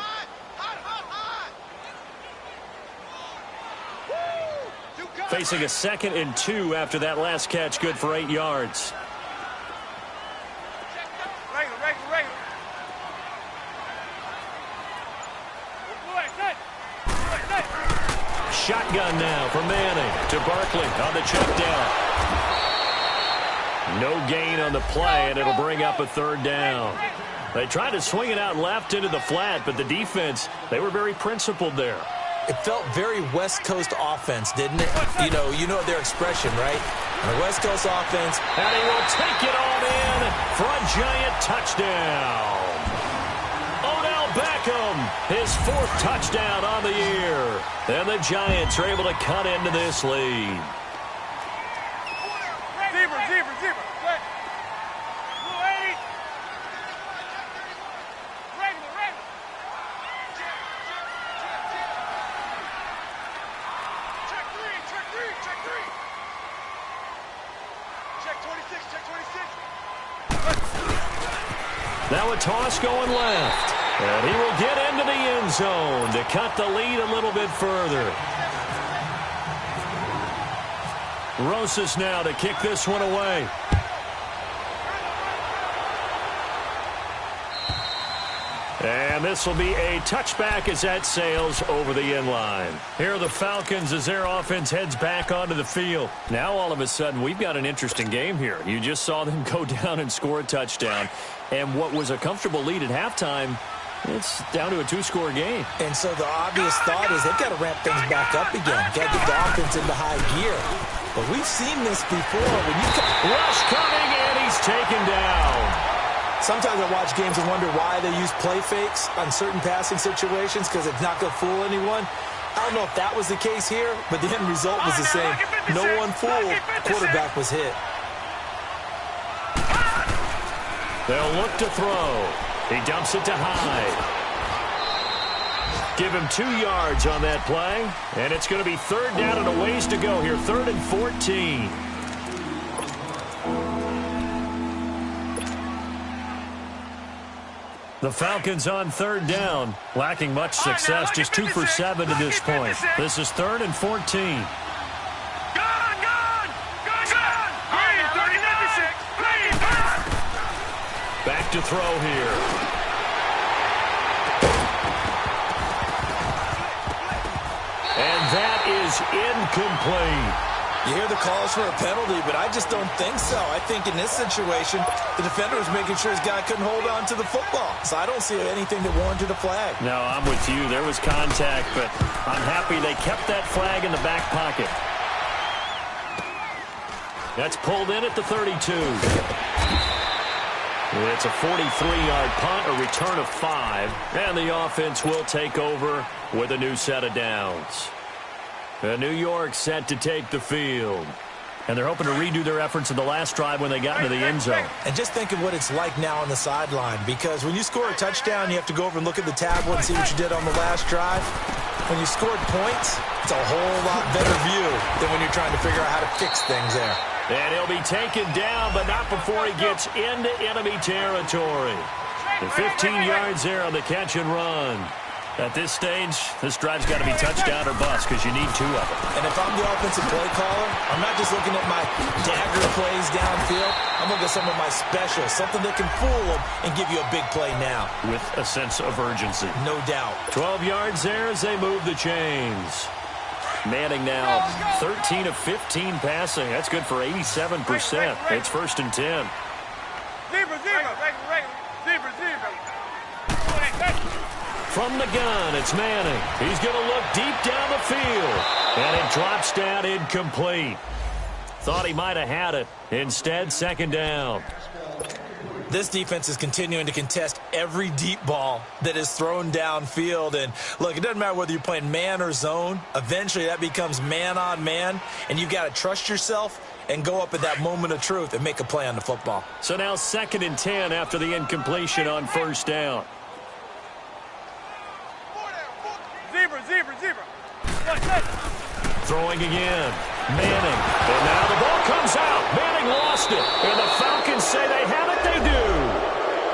Facing a 2nd and 2 after that last catch, good for 8 yards. Shotgun now for Manning to Barkley on the check down. No gain on the play, and it'll bring up a 3rd down. They tried to swing it out left into the flat, but the defense, they were very principled there. It felt very West Coast offense, didn't it? You know their expression, right? And a West Coast offense. And he will take it on in for a giant touchdown. Odell Beckham, his 4th touchdown on the year. And the Giants are able to cut into this lead. Zebra. Now a toss going left. And he will get into the end zone to cut the lead a little bit further. Rosas now to kick this one away. And this will be a touchback as that sails over the end line. Here are the Falcons as their offense heads back onto the field. Now all of a sudden we've got an interesting game here. You just saw them go down and score a touchdown. And what was a comfortable lead at halftime, it's down to a 2-score game. And so the obvious thought is they've got to ramp things back up again. Got to get the offense into high gear. But we've seen this before. When you rush coming, and he's taken down. Sometimes I watch games and wonder why they use play fakes on certain passing situations because it's not going to fool anyone. I don't know if that was the case here, but the end result was the same. No one fooled. Quarterback was hit. They'll look to throw. He dumps it to Hyde. Give him 2 yards on that play, and it's going to be 3rd down and a ways to go here. 3rd and 14. The Falcons on 3rd down, lacking much success, just 2 for 7 to this point. This is 3rd and 14. Back to throw here. And that is incomplete. You hear the calls for a penalty, but I just don't think so. I think in this situation, the defender was making sure his guy couldn't hold on to the football. So I don't see anything that warranted a flag. No, I'm with you. There was contact, but I'm happy they kept that flag in the back pocket. That's pulled in at the 32. It's a 43-yard punt, a return of 5, and the offense will take over with a new set of downs. New York set to take the field. And they're hoping to redo their efforts in the last drive when they got into the end zone. And just think of what it's like now on the sideline, because when you score a touchdown, you have to go over and look at the tablet and see what you did on the last drive. When you scored points, it's a whole lot better view than when you're trying to figure out how to fix things there. And he'll be taken down, but not before he gets into enemy territory. The 15 yards there on the catch and run. At this stage, this drive's got to be touchdown or bust because you need 2 of them. And if I'm the offensive play caller, I'm not just looking at my dagger plays downfield. I'm looking at some of my specials, something that can fool them and give you a big play now. With a sense of urgency. No doubt. 12 yards there as they move the chains. Manning now 13 of 15 passing. That's good for 87%. It's 1st and 10. Zebra. From the gun, it's Manning. He's going to look deep down the field. And it drops down incomplete. Thought he might have had it. Instead, 2nd down. This defense is continuing to contest every deep ball that is thrown downfield. And, look, it doesn't matter whether you're playing man or zone. Eventually, that becomes man on man. And you've got to trust yourself and go up at that moment of truth and make a play on the football. So now 2nd and 10 after the incompletion on 1st down. Zebra. Throwing again. Manning. And now the ball comes out. Manning lost it. And the Falcons say they have it. They do.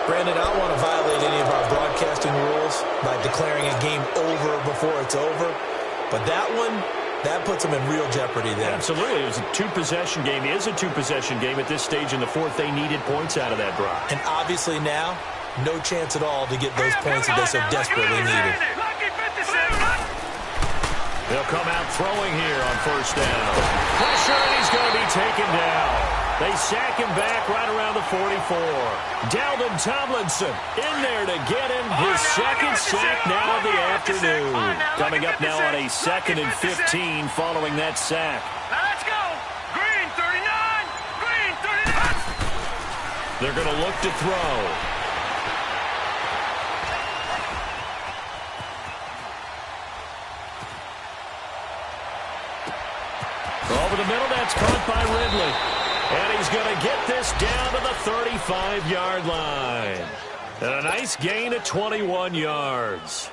Brandon, Brendan, I don't want to violate any of our broadcasting rules by declaring a game over before it's over. But that one, that puts them in real jeopardy there. Absolutely. It was a two-possession game. It is a two-possession game at this stage in the fourth. They needed points out of that drive. And obviously now, no chance at all to get those points that they so desperately needed. They'll come out throwing here on first down. Pressure, and he's going to be taken down. They sack him back right around the 44. Dalvin Tomlinson in there to get him his second sack now of the afternoon. Coming up now on a 2nd and 15 following that sack. Now let's go. Green 39. Green 39. They're going to look to throw. Over the middle, that's caught by Ridley. And he's going to get this down to the 35-yard line. And a nice gain of 21 yards.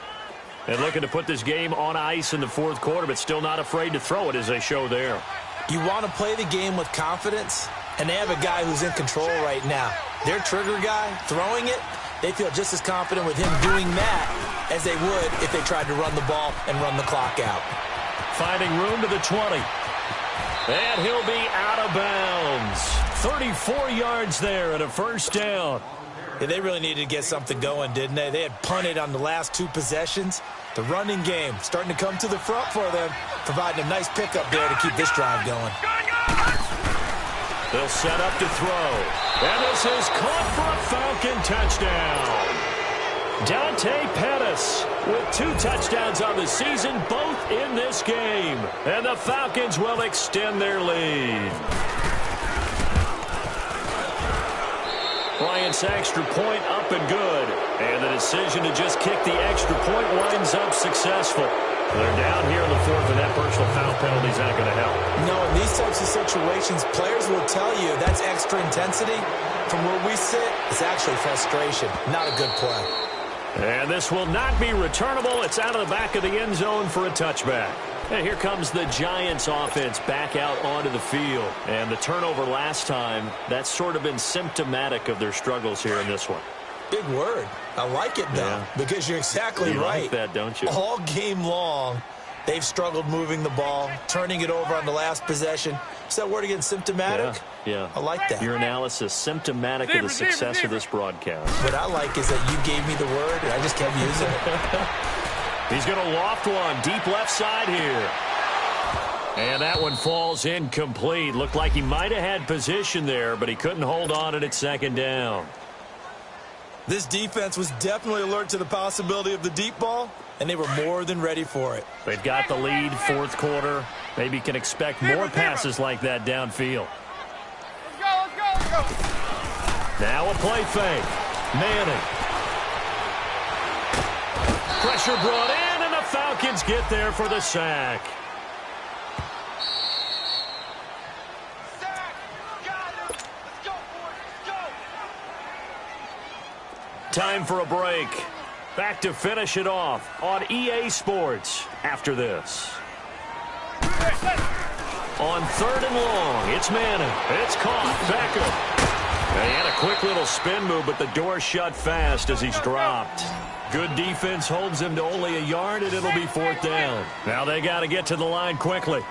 And looking to put this game on ice in the fourth quarter, but still not afraid to throw it as they show there. You want to play the game with confidence, and they have a guy who's in control right now. Their trigger guy, throwing it, they feel just as confident with him doing that as they would if they tried to run the ball and run the clock out. Finding room to the 20. And he'll be out of bounds. 34 yards there and a first down. Yeah, they really needed to get something going, didn't they? They had punted on the last two possessions. The running game starting to come to the front for them, providing a nice pickup there to keep this drive going. They'll set up to throw. And this is caught for a Falcon touchdown. Dante Pettis with 2 touchdowns on the season, both in this game. And the Falcons will extend their lead. Bryant's extra point up and good. And the decision to just kick the extra point winds up successful. They're down here in the fourth, and that personal foul penalty is not going to help. No, in these types of situations, players will tell you that's extra intensity. From where we sit, it's actually frustration. Not a good play. And this will not be returnable. It's out of the back of the end zone for a touchback. And here comes the Giants offense back out onto the field. And the turnover last time, that's sort of been symptomatic of their struggles here in this one. Big word. I like it, though, because you're exactly right. You like that, don't you? All game long, they've struggled moving the ball, turning it over on the last possession. Is that word again, symptomatic? Yeah. I like that. Your analysis, symptomatic of the success of this broadcast. What I like is that you gave me the word, and I just kept using it. He's going to loft one, deep left side here. And that one falls incomplete. Looked like he might have had position there, but he couldn't hold on at second down. This defense was definitely alert to the possibility of the deep ball, and they were more than ready for it. They've got the lead, fourth quarter. Maybe can expect more passes like that downfield. Let's go. Now a play fake. Manning. Pressure brought in, and the Falcons get there for the sack. Time for a break. Back to finish it off on EA Sports after this. On 3rd and long, it's Manning. It's caught. Beckham. He had a quick little spin move, but the door shut fast as he's dropped. Good defense holds him to only a yard, and it'll be 4th down. Now they got to get to the line quickly.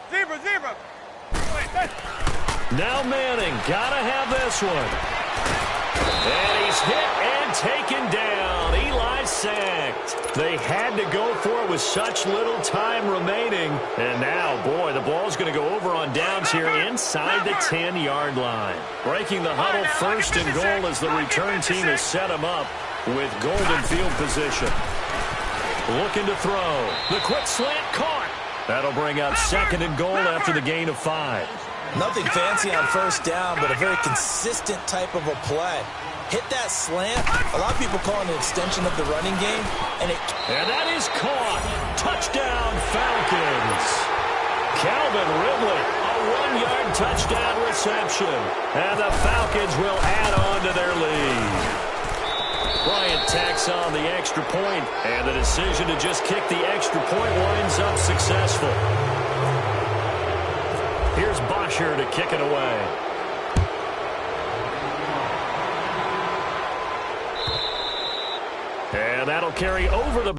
Zebra. Zebra. Now Manning, gotta have this one. And he's hit and taken down. Eli sacked. They had to go for it with such little time remaining. And now, boy, the ball's going to go over on downs here inside the 10-yard line. Breaking the huddle, 1st and goal as the return team has set him up with golden field position. Looking to throw. The quick slant caught. That'll bring up 2nd and goal after the gain of 5. Nothing fancy on 1st down, but a very consistent type of a play. Hit that slant. A lot of people call it an extension of the running game. And that is caught. Touchdown, Falcons. Calvin Ridley, a 1-yard touchdown reception. And the Falcons will add on to their lead. Bryant tacks on the extra point, and the decision to just kick the extra point winds up successful. Here's Bosher to kick it away. And that'll carry over the...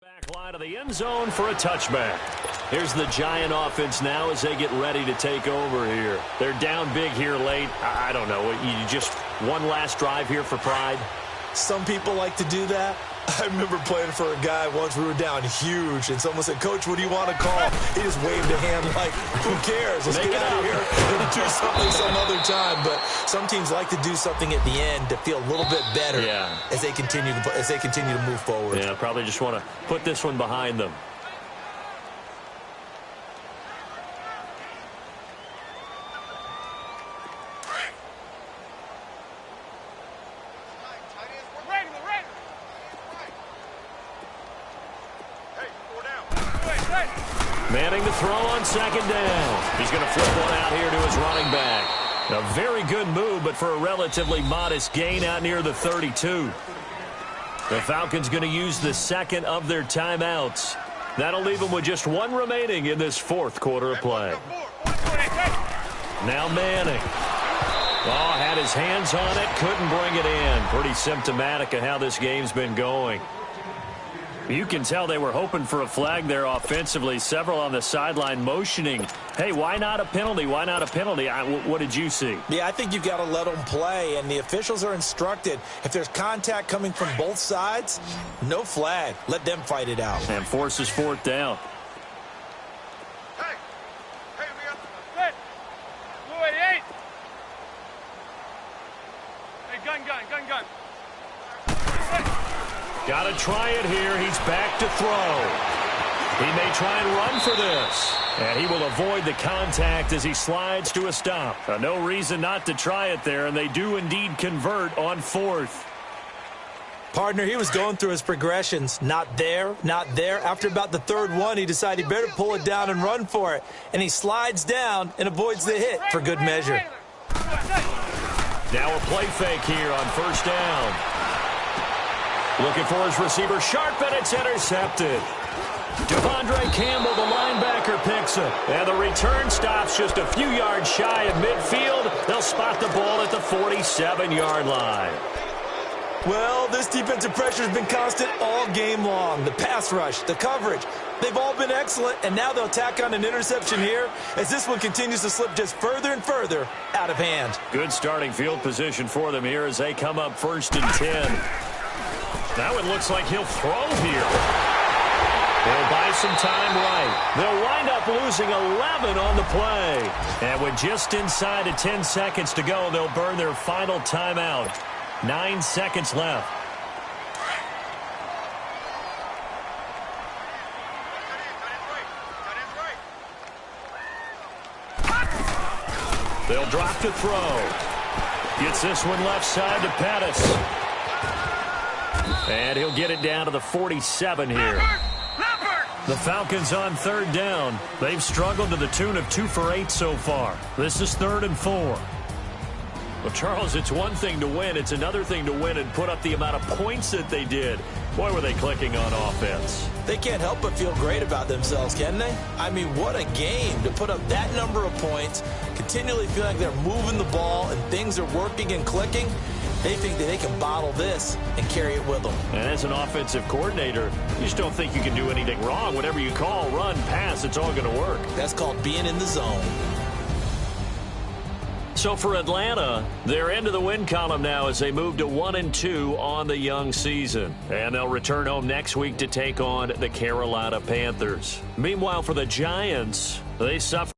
Back line of the end zone for a touchback. Here's the Giant offense now as they get ready to take over here. They're down big here late. I don't know. You just one last drive here for pride? Some people like to do that. I remember playing for a guy once. We were down huge, and someone said, "Coach, what do you want to call?" He just waved a hand like, who cares? Let's get out of here and do something some other time. But some teams like to do something at the end to feel a little bit better as they continue to move forward. Yeah, probably just want to put this one behind them. Manning to throw on second down. He's going to flip one out here to his running back. A very good move, but for a relatively modest gain out near the 32. The Falcons going to use the second of their timeouts. That'll leave them with just one remaining in this fourth quarter of play. Now Manning. Oh, had his hands on it, couldn't bring it in. Pretty symptomatic of how this game's been going. You can tell they were hoping for a flag there offensively. Several on the sideline motioning, hey, why not a penalty? Why not a penalty? What did you see? Yeah, I think you've got to let them play, and the officials are instructed. If there's contact coming from both sides, no flag. Let them fight it out. And forces fourth down. Hey, we got the 288. Hey, gun. Got to try it here. He's back to throw. He may try and run for this. And he will avoid the contact as he slides to a stop. No reason not to try it there, and they do indeed convert on fourth. Partner, he was going through his progressions. Not there, not there. After about the third one, he decided he better pull it down and run for it. And he slides down and avoids the hit for good measure. Now a play fake here on first down. Looking for his receiver, sharp, and it's intercepted. Devondre Campbell, the linebacker, picks it. And the return stops just a few yards shy of midfield. They'll spot the ball at the 47-yard line. Well, this defensive pressure has been constant all game long. The pass rush, the coverage, they've all been excellent, and now they'll tack on an interception here as this one continues to slip just further and further out of hand. Good starting field position for them here as they come up 1st and 10. Now it looks like he'll throw here. They'll buy some time right. They'll wind up losing 11 on the play. And with just inside of 10 seconds to go, they'll burn their final timeout. 9 seconds left. They'll drop to throw. Gets this one left side to Pettis. And he'll get it down to the 47 here. The Falcons on 3rd down. They've struggled to the tune of 2 for 8 so far. This is 3rd and 4. Well, Charles, it's one thing to win. It's another thing to win and put up the amount of points that they did. Boy, were they clicking on offense. They can't help but feel great about themselves, can they? I mean, what a game to put up that number of points, continually feel like they're moving the ball and things are working and clicking. They think that they can bottle this and carry it with them. And as an offensive coordinator, you just don't think you can do anything wrong. Whatever you call, run, pass, it's all going to work. That's called being in the zone. So for Atlanta, they're into the win column now as they move to 1-2 on the young season. And they'll return home next week to take on the Carolina Panthers. Meanwhile, for the Giants, they suffer.